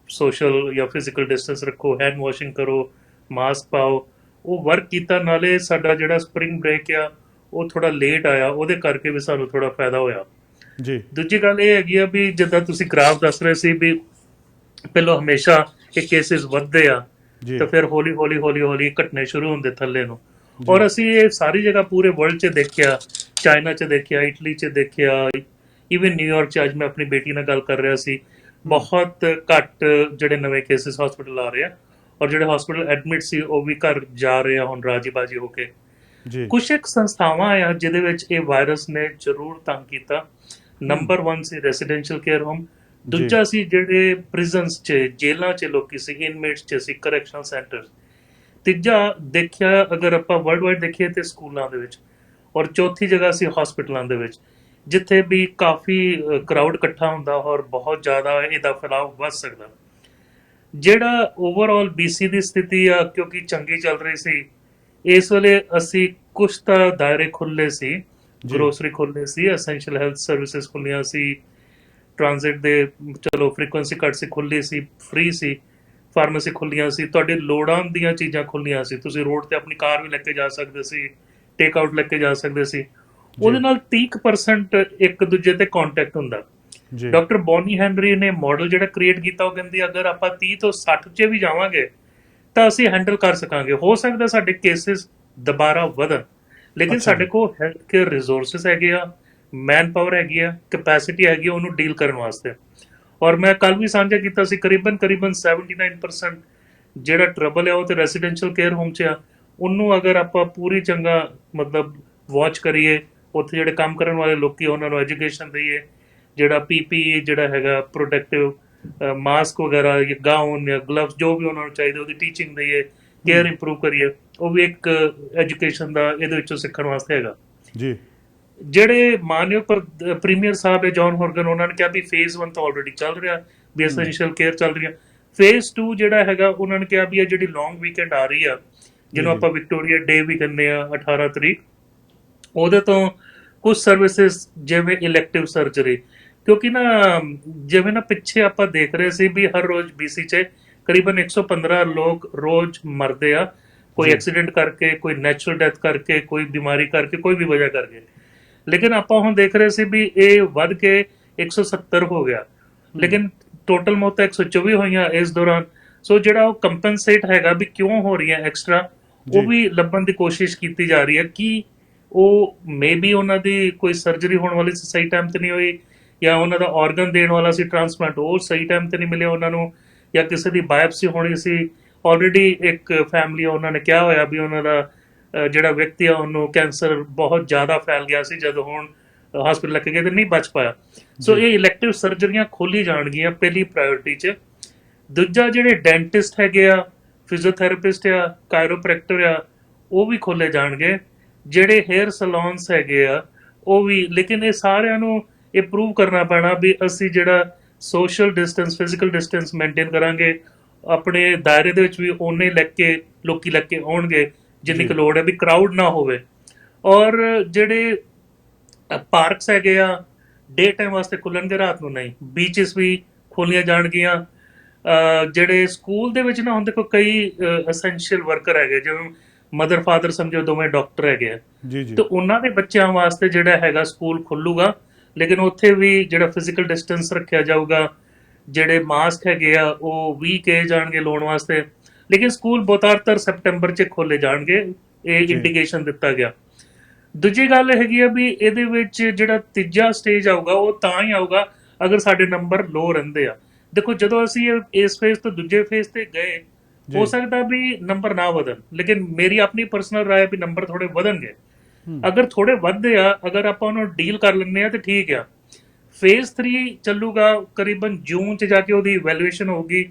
ਸੋਸ਼ਲ ਜਾਂ ਫਿਜ਼ੀਕਲ ਡਿਸਟੈਂਸ ਰੱਖੋ, ਹੈਂਡ ਵਾਸ਼ਿੰਗ ਕਰੋ, ਮਾਸਕ ਪਾਓ, ਉਹ ਵਰਕ ਕੀਤਾ। ਨਾਲੇ ਸਾਡਾ ਜਿਹੜਾ ਸਪਰਿੰਗ ਬ੍ਰੇਕ ਆ ਉਹ ਥੋੜਾ ਲੇਟ ਆਇਆ, ਉਹਦੇ ਕਰਕੇ ਵੀ ਸਾਨੂੰ ਥੋੜਾ ਫਾਇਦਾ ਹੋਇਆ ਜੀ। ਦੂਜੀ ਗੱਲ ਇਹ ਹੈਗੀ ਆ ਵੀ ਜਿੱਦਾਂ ਤੁਸੀਂ ਗ੍ਰਾਫ ਦੱਸ ਰਹੇ ਸੀ ਵੀ ਪਹਿਲਾਂ ਹਮੇਸ਼ਾ ਇਹ ਕੇਸਿਸ ਵੱਧਦੇ ਆ ਤਾਂ ਫਿਰ ਹੌਲੀ ਹੌਲੀ ਘਟਨੇ ਸ਼ੁਰੂ ਹੁੰਦੇ ਥੱਲੇ ਨੂੰ। ਔਰ ਅਸੀਂ ਇਹ ਸਾਰੀ ਜਗ੍ਹਾ ਪੂਰੇ ਵਰਲਡ 'ਚ ਦੇਖਿਆ, ਚਾਈਨਾ 'ਚ ਦੇਖਿਆ, ਇਟਲੀ 'ਚ ਦੇਖਿਆ, ਈਵਨ ਨਿਊਯਾਰਕ 'ਚ। ਅੱਜ ਮੈਂ ਆਪਣੀ ਬੇਟੀ ਨਾਲ ਗੱਲ ਕਰ ਰਿਹਾ ਸੀ, ਬਹੁਤ ਘੱਟ ਜਿਹੜੇ ਨਵੇਂ ਕੇਸਿਸ ਹਸਪੀਟਲ ਆ ਰਹੇ ਆ, ਔਰ ਜਿਹੜੇ ਹਸਪੀਟਲ ਐਡਮਿਟ ਸੀ ਉਹ ਵੀ ਘਰ ਜਾ ਰਹੇ ਆ ਹੁਣ ਰਾਜੀ ਬਾਜੀ ਹੋ ਕੇ। ਕੁਛ ਇੱਕ ਸੰਸਥਾਵਾਂ ਆ ਜਿਹਦੇ ਵਿੱਚ ਇਹ ਵਾਇਰਸ ਨੇ ਜ਼ਰੂਰ ਤੰਗ ਕੀਤਾ। ਨੰਬਰ 1 ਸੀ ਰੈਸੀਡੈਂਸ਼ੀਅਲ ਕੇਅਰ ਹੋਮ, ਦੂਜਾ ਸੀ ਜਿਹੜੇ ਪ੍ਰਿਜ਼ਨਸ 'ਚ, ਜੇਲ੍ਹਾਂ 'ਚ ਲੋਕੀ ਸੀ, ਇਨਮੇਟਸ 'ਚ ਸੀ, ਕਰੈਕਸ਼ਨਲ ਸੈਂਟਰ। ਤੀਜਾ ਦੇਖਿਆ ਅਗਰ ਆਪਾਂ ਵਰਲਡ ਵਾਈਡ ਦੇਖੀਏ ਤੇ ਸਕੂਲਾਂ ਦੇ ਵਿੱਚ, ਔਰ ਚੌਥੀ ਜਗ੍ਹਾ ਸੀ ਹਸਪੀਟਲਾਂ ਦੇ ਵਿੱਚ, ਜਿੱਥੇ ਵੀ ਕਾਫੀ ਕਰਾਊਡ ਇਕੱਠਾ ਹੁੰਦਾ ਔਰ ਬਹੁਤ ਜ਼ਿਆਦਾ ਇਹਦਾ ਫੈਲਾਅ ਵੱਧ ਸਕਦਾ। ਜਿਹੜਾ ਓਵਰਆਲ BC ਦੀ ਸਥਿਤੀ ਆ ਕਿਉਂਕਿ ਚੰਗੀ ਚੱਲ ਰਹੀ ਸੀ, ਇਸ ਵੇਲੇ ਅਸੀਂ ਕੁਛ ਤਾਂ ਦਾਇਰੇ ਖੁੱਲ੍ਹੇ ਸੀ, ਗਰੋਸਰੀ ਖੁੱਲ੍ਹੇ ਸੀ, ਐਸੈਂਸ਼ੀਅਲ ਹੈਲਥ ਸਰਵਿਸਿਜ਼ ਖੁੱਲ੍ਹੀਆਂ ਸੀ, ਟ੍ਰਾਂਜ਼ਿਟ ਦੇ ਚਲੋ ਫ੍ਰੀਕੁਐਂਸੀ ਘੱਟ ਸੀ, ਖੁੱਲ੍ਹੀ ਸੀ, ਫ੍ਰੀ ਸੀ, ਫਾਰਮੇਸੀ ਖੁੱਲ੍ਹੀਆਂ ਸੀ, ਤੁਹਾਡੀ ਲੋੜਾਂ ਦੀਆਂ ਚੀਜ਼ਾਂ ਖੁੱਲ੍ਹੀਆਂ ਸੀ। ਤੁਸੀਂ ਰੋਡ ਤੇ ਆਪਣੀ ਕਾਰ ਵੀ ਲੈ ਕੇ ਜਾ ਸਕਦੇ ਸੀ, ਟੇਕ ਆਊਟ ਲੈ ਕੇ ਜਾ ਸਕਦੇ ਸੀ। ਉਹਦੇ ਨਾਲ 30% ਇੱਕ ਦੂਜੇ ਤੇ ਕੰਟੈਕਟ ਹੁੰਦਾ। ਡਾਕਟਰ ਬੋਨੀ ਹੈਨਰੀ ਨੇ ਮਾਡਲ ਜਿਹੜਾ ਕ੍ਰੀਏਟ ਕੀਤਾ, ਉਹ ਕਹਿੰਦੀ ਅਗਰ ਆਪਾਂ 30 ਤੋਂ 60 'ਚ ਵੀ ਜਾਵਾਂਗੇ ਤਾਂ ਅਸੀਂ ਹੈਂਡਲ ਕਰ ਸਕਾਂਗੇ। ਹੋ ਸਕਦਾ ਸਾਡੇ ਕੇਸਿਸ ਦੁਬਾਰਾ ਵਧਣ, ਲੇਕਿਨ ਅੱਛਾ ਸਾਡੇ ਜੀ। ਕੋਲ ਹੈਲਥ ਕੇਅਰ ਰਿਸੋਰਸਿਸ ਹੈਗੇ ਆ, ਮੈਨ ਪਾਵਰ ਹੈਗੀ ਆ, ਕੈਪੈਸਿਟੀ ਹੈਗੀ ਆ ਉਹਨੂੰ ਡੀਲ ਕਰਨ ਵਾਸਤੇ। ਔਰ ਮੈਂ ਕੱਲ ਵੀ ਸਾਂਝਾ ਕੀਤਾ ਸੀ, ਕਰੀਬਨ 79% ਜਿਹੜਾ ਟਰਬਲ ਹੈ ਉਹ ਤੇ ਰੈਜ਼ੀਡੈਂਸ਼ੀਅਲ ਕੇਅਰ ਹੋਮ 'ਚ ਆ। ਉਹਨੂੰ ਅਗਰ ਆਪਾਂ ਪੂਰੀ ਚੰਗਾ ਮਤਲਬ ਵਾਚ ਕਰੀਏ, ਉੱਥੇ ਜਿਹੜੇ ਕੰਮ ਕਰਨ ਵਾਲੇ ਲੋਕੀ ਉਹਨਾਂ ਨੂੰ ਐਜੂਕੇਸ਼ਨ ਦਈਏ, ਜਿਹੜਾ ਪੀਪੀਈ ਜਿਹੜਾ ਹੈਗਾ ਪ੍ਰੋਟੈਕਟਿਵ ਮਾਸਕ ਵਗੈਰਾ ਜਾਂ ਗਾਊਨ ਜਾਂ ਗਲਵਸ ਜੋ ਵੀ ਉਹਨਾਂ ਨੂੰ ਚਾਹੀਦਾ ਉਹਦੀ ਟੀਚਿੰਗ ਦਈਏ, ਕੇਅਰ ਇੰਪਰੂਵ ਕਰੀਏ, ਉਹ ਵੀ ਇੱਕ ਐਜੂਕੇਸ਼ਨ ਦਾ ਇਹਦੇ ਵਿੱਚੋਂ ਸਿੱਖਣ ਵਾਸਤੇ ਹੈਗਾ। ਜੀ ਜਿਹੜੇ ਮਾਨਯੋਗ ਪ੍ਰੀਮੀਅਰ ਸਾਹਿਬ ਹੈ ਜੌਨ ਹੋਰਗਨ, ਉਹਨਾਂ ਨੇ ਕਿਹਾ ਵੀ ਫੇਜ਼ 1 ਤਾਂ ਆਲਰੇਡੀ ਚੱਲ ਰਿਹਾ, ਵੀ ਐਸੈਂਸ਼ੀਅਲ ਕੇਅਰ ਚੱਲ ਰਹੀ ਆ। ਫੇਜ਼ 2 ਜਿਹੜਾ ਹੈਗਾ ਉਹਨਾਂ ਨੇ ਕਿਹਾ ਵੀ ਇਹ ਜਿਹੜੀ ਲੌਂਗ ਵੀਕਐਂਡ ਆ ਰਹੀ ਆ, ਜੀ ਜਿਹਨੂੰ ਜੀ ਆਪਾਂ ਵਿਕਟੋਰੀਆ ਡੇ ਵੀ ਕਹਿੰਦੇ ਆ 18 ਤਰੀਕ, ਉਹਦੇ ਤੋਂ ਕੁਝ ਸਰਵਿਸਿਜ਼ ਜਿਵੇਂ ਇਲੈਕਟਿਵ ਸਰਜਰੀ, ਕਿਉਂਕਿ ਨਾ ਜਿਵੇਂ ਨਾ ਪਿੱਛੇ ਆਪਾਂ ਦੇਖ ਰਹੇ ਸੀ ਵੀ ਹਰ ਰੋਜ਼ BC 'ਚ ਕਰੀਬਨ 115 ਲੋਕ ਰੋਜ਼ ਮਰਦੇ ਆ, ਕੋਈ ਜੀ ਐਕਸੀਡੈਂਟ ਕਰਕੇ, ਕੋਈ ਨੈਚੁਰਲ ਡੈਥ ਕਰਕੇ, ਕੋਈ ਬਿਮਾਰੀ ਕਰਕੇ, ਕੋਈ ਵੀ ਵਜ੍ਹਾ ਕਰਕੇ। ਲੇਕਿਨ ਆਪਾਂ ਹੁਣ ਦੇਖ ਰਹੇ ਸੀ ਵੀ ਇਹ ਵੱਧ ਕੇ 170 ਹੋ ਗਿਆ, ਲੇਕਿਨ ਟੋਟਲ ਮੌਤਾਂ 124 ਹੋਈਆਂ ਇਸ ਦੌਰਾਨ। ਸੋ ਜਿਹੜਾ ਉਹ ਕੰਪਨਸੇਟ ਹੈਗਾ ਵੀ ਕਿਉਂ ਹੋ ਰਹੀਆਂ ਐਕਸਟਰਾ, ਉਹ ਜੀ ਵੀ ਲੱਭਣ ਦੀ ਕੋਸ਼ਿਸ਼ ਕੀਤੀ ਜਾ ਰਹੀ ਹੈ ਕਿ ਉਹ ਮੇਬੀ ਉਹਨਾਂ ਦੀ ਕੋਈ ਸਰਜਰੀ ਹੋਣ ਵਾਲੀ ਸੀ ਸਹੀ ਟਾਈਮ ਤੇ ਨਹੀਂ ਹੋਈ, ਜਾਂ ਉਹਨਾਂ ਦਾ ਆਰਗਨ ਦੇਣ ਵਾਲਾ ਸੀ ਟ੍ਰਾਂਸਪਲਾਂਟ ਉਹ ਸਹੀ ਟਾਈਮ ਤੇ ਨਹੀਂ ਮਿਲਿਆ ਉਹਨਾਂ ਨੂੰ, ਜਾਂ ਕਿਸੇ ਦੀ ਬਾਇਓਪਸੀ ਹੋਣੀ ਸੀ। ਆਲਰੇਡੀ ਇੱਕ ਫੈਮਿਲੀ ਉਹਨਾਂ ਨੇ ਕਿਹਾ ਹੋਇਆ ਵੀ ਉਹਨਾਂ ਦਾ ਜਿਹੜਾ ਵਿਅਕਤੀ ਆ ਉਹਨੂੰ ਕੈਂਸਰ ਬਹੁਤ ਜ਼ਿਆਦਾ ਫੈਲ ਗਿਆ ਸੀ, ਜਦੋਂ ਹੁਣ ਹਸਪੀਟਲ ਲੈ ਕੇ ਗਏ ਤੇ ਨਹੀਂ ਬਚ ਪਾਇਆ। ਸੋ ਜੀ ਇਹ ਇਲੈਕਟਿਵ ਸਰਜਰੀਆਂ ਖੋਲੀ ਜਾਣਗੀਆਂ ਪਹਿਲੀ ਪ੍ਰਾਇੋਰਟੀ 'ਚ। ਦੂਜਾ ਜਿਹੜੇ ਡੈਂਟਿਸਟ ਹੈਗੇ ਆ, ਫਿਜ਼ੀਓਥੈਰੇਪਿਸਟ ਆ, ਕਾਇਰੋਪ੍ਰੈਕਟਰ ਆ, ਉਹ ਵੀ ਖੋਲੇ ਜਾਣਗੇ। ਜਿਹੜੇ ਹੇਅਰ ਸਲੂਨਸ ਹੈਗੇ ਆ ਉਹ ਵੀ, ਲੇਕਿਨ ਇਹ ਸਾਰਿਆਂ ਨੂੰ ਇਹ ਪ੍ਰੂਵ ਕਰਨਾ ਪੈਣਾ ਵੀ ਅਸੀਂ ਜਿਹੜਾ social distance, physical distance maintain ਕਰਾਂਗੇ, ਆਪਣੇ ਦਾਇਰੇ ਦੇ ਵਿੱਚ ਵੀ ਓਨੇ ਲੋਕੀ ਲੈ ਕੇ ਆਉਣਗੇ ਜਿੰਨੀ ਕੁ ਜੀ ਲੋੜ ਹੈ, ਵੀ ਕਰਾਊਡ ਨਾ ਹੋਵੇ। ਔਰ ਜਿਹੜੇ ਪਾਰਕਸ ਹੈਗੇ ਆ ਡੇ ਟਾਈਮ ਵਾਸਤੇ ਖੁੱਲਣਗੇ, ਰਾਤ ਨੂੰ ਨਹੀਂ। ਬੀਚਸ ਵੀ ਖੋਲੀਆਂ ਜਾਣਗੀਆਂ। ਜਿਹੜੇ ਸਕੂਲ ਦੇ ਵਿੱਚ ਨਾ ਹੁਣ ਦੇਖੋ ਕਈ ਐਸੈਂਸ਼ੀਅਲ ਵਰਕਰ ਹੈਗੇ, ਜਿਵੇਂ ਮਦਰ ਫਾਦਰ ਸਮਝੋ ਦੋਵੇਂ ਡਾਕਟਰ ਹੈਗੇ ਆ, ਜੀ ਜੀ ਤੇ ਉਹਨਾਂ ਦੇ ਬੱਚਿਆਂ ਵਾਸਤੇ ਜਿਹੜਾ ਹੈਗਾ ਸਕੂਲ ਖੁੱਲੂਗਾ, ਲੇਕਿਨ ਉੱਥੇ ਵੀ ਜਿਹੜਾ ਫਿਜ਼ੀਕਲ ਡਿਸਟੈਂਸ ਰੱਖਿਆ ਜਾਊਗਾ। ਜਿਹੜੇ ਮਾਸਕ ਹੈਗੇ ਆ ਉਹ ਵੀ ਕਹੇ ਜਾਣਗੇ ਲਾਉਣ ਵਾਸਤੇ, ਲੇਕਿਨ ਸਕੂਲ ਬਹੁਤਾਤਰ ਸੈਪਟੈਂਬਰ 'ਚ ਖੋਲੇ ਜਾਣਗੇ, ਇਹ ਜੀ ਇੰਡੀਕੇਸ਼ਨ ਦਿੱਤਾ ਗਿਆ। ਦੂਜੀ ਗੱਲ ਹੈਗੀ ਆ ਵੀ ਇਹਦੇ ਵਿੱਚ ਜਿਹੜਾ ਤੀਜਾ ਸਟੇਜ ਆਊਗਾ ਉਹ ਤਾਂ ਹੀ ਆਊਗਾ ਅਗਰ ਸਾਡੇ ਨੰਬਰ ਲੋ ਰਹਿੰਦੇ ਆ। ਦੇਖੋ ਜਦੋਂ ਅਸੀਂ ਇਸ ਫੇਜ਼ ਤੋਂ ਦੂਜੇ ਫੇਜ਼ ਤੇ ਗਏ, ਹੋ ਜੀ ਸਕਦਾ ਵੀ ਨੰਬਰ ਨਾ ਵਧਣ, ਲੇਕਿਨ ਮੇਰੀ ਆਪਣੀ ਪਰਸਨਲ ਰਾਏ ਵੀ ਨੰਬਰ ਥੋੜੇ ਵਧਣਗੇ। ਅਗਰ ਥੋੜੇ ਵੱਧਦੇ ਆ, ਅਗਰ ਆਪਾਂ ਉਹਨੂੰ ਡੀਲ ਕਰ ਲੈਂਦੇ ਆ ਤੇ ਠੀਕ ਆ। ਫੇਜ਼ 3 ਚੱਲੂਗਾ, ਕਰੀਬਨ ਜੂਨ 'ਚ ਜਾ ਕੇ ਉਹਦੀ ਇਵੈਲੂਏਸ਼ਨ ਹੋਊਗੀ,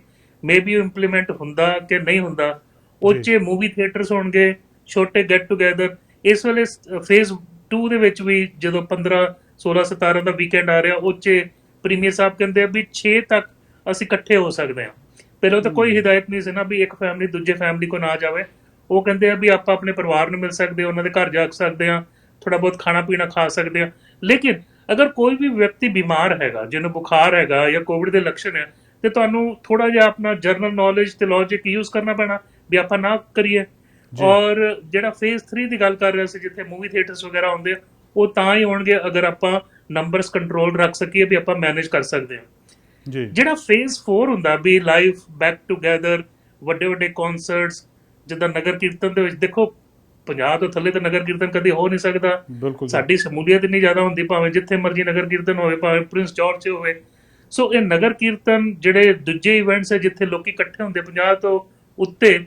ਮੇਬੀ ਉਹ ਇੰਪਲੀਮੈਂਟ ਹੁੰਦਾ ਕਿ ਨਹੀਂ ਹੁੰਦਾ। ਉਹ ਜੀ 'ਚ ਮੂਵੀ ਥੀਏਟਰਸ ਹੋਣਗੇ, ਛੋਟੇ ਗੈਟ ਟੂਗੇਦਰ। ਇਸ ਵੇਲੇ ਫੇਜ਼ 2 ਦੇ ਵਿੱਚ ਵੀ ਜਦੋਂ 15 16 17 ਦਾ ਵੀਕਐਂਡ ਆ ਰਿਹਾ, ਉਹ 'ਚ ਪ੍ਰੀਮੀਅਰ ਸਾਹਿਬ ਕਹਿੰਦੇ ਆ ਵੀ 6 ਤੱਕ ਅਸੀਂ ਇਕੱਠੇ ਹੋ ਸਕਦੇ ਹਾਂ। ਪਹਿਲਾਂ ਤਾਂ ਕੋਈ ਹਿਦਾਇਤ ਨਹੀਂ ਸੀ ਨਾ ਵੀ ਇੱਕ ਫੈਮਿਲੀ ਦੂਜੇ ਫੈਮਿਲੀ ਕੋ ਨਾ ਜਾਵੇ। ਉਹ ਕਹਿੰਦੇ ਆ ਵੀ ਆਪਾਂ ਆਪਣੇ ਪਰਿਵਾਰ ਨੂੰ ਮਿਲ ਸਕਦੇ, ਉਹਨਾਂ ਦੇ ਘਰ ਜਾ ਸਕਦੇ ਹਾਂ, ਥੋੜਾ ਬਹੁਤ ਖਾਣਾ ਪੀਣਾ ਖਾ ਸਕਦੇ ਹਾਂ। ਲੇਕਿਨ ਅਗਰ ਕੋਈ ਵੀ ਵਿਅਕਤੀ ਬਿਮਾਰ ਹੈਗਾ, ਜਿਹਨੂੰ ਬੁਖਾਰ ਹੈਗਾ ਜਾਂ ਕੋਵਿਡ ਦੇ ਲੱਛਣ ਹੈ, ਤੇ ਤੁਹਾਨੂੰ ਥੋੜਾ ਜਿਹਾ ਆਪਣਾ ਜਰਨਲ ਨੌਲੇਜ ਤੇ ਲੌਜਿਕ ਯੂਜ਼ ਕਰਨਾ ਪੈਣਾ ਵੀ ਆਪਾਂ ਨਾ ਕਰੀਏ। ਜੀ ਔਰ ਜਿਹੜਾ ਫੇਜ਼ 3 ਦੀ ਗੱਲ ਕਰ ਰਿਹਾ ਸੀ, ਜਿੱਥੇ ਮੂਵੀ ਥੀਏਟਰਸ ਵਗੈਰਾ ਆਉਂਦੇ ਆ, ਉਹ ਤਾਂ ਹੀ ਹੋਣਗੇ ਅਗਰ ਆਪਾਂ ਨੰਬਰਸ ਕੰਟਰੋਲ ਰੱਖ ਸਕੀਏ, ਵੀ ਆਪਾਂ ਮੈਨੇਜ ਕਰ ਸਕਦੇ ਹਾਂ। ਜੀ ਜਿਹੜਾ ਫੇਜ਼ 4 ਹੁੰਦਾ ਵੀ ਲਾਈਵ ਬੈਕ ਟੂਗੇਦਰ, ਵੱਡੇ ਵੱਡੇ ਕਨਸਰਟਸ, ਜਿੱਦਾਂ ਨਗਰ ਕੀਰਤਨ ਦੇ ਵਿੱਚ ਦੇਖੋ 50 ਤੋਂ ਥੱਲੇ ਤਾਂ ਨਗਰ ਕੀਰਤਨ ਕਦੇ ਹੋ ਨਹੀਂ ਸਕਦਾ। ਬਿਲਕੁਲ ਜੀ ਸਾਡੀ ਸ਼ਮੂਲੀਅਤ ਇੰਨੀ ਜ਼ਿਆਦਾ ਹੁੰਦੀ, ਭਾਵੇਂ ਜਿੱਥੇ ਮਰਜ਼ੀ ਨਗਰ ਕੀਰਤਨ ਹੋਵੇ, ਭਾਵੇਂ ਪ੍ਰਿੰਸ ਜਾਰਜ 'ਚ ਹੋਵੇ। ਸੋ ਇਹ ਨਗਰ ਕੀਰਤਨ ਜਿਹੜੇ ਦੂਜੇ ਇਵੈਂਟਸ ਹੈ ਜਿੱਥੇ ਲੋਕੀ ਇਕੱਠੇ ਹੁੰਦੇ 50 ਤੋਂ ਉੱਤੇ,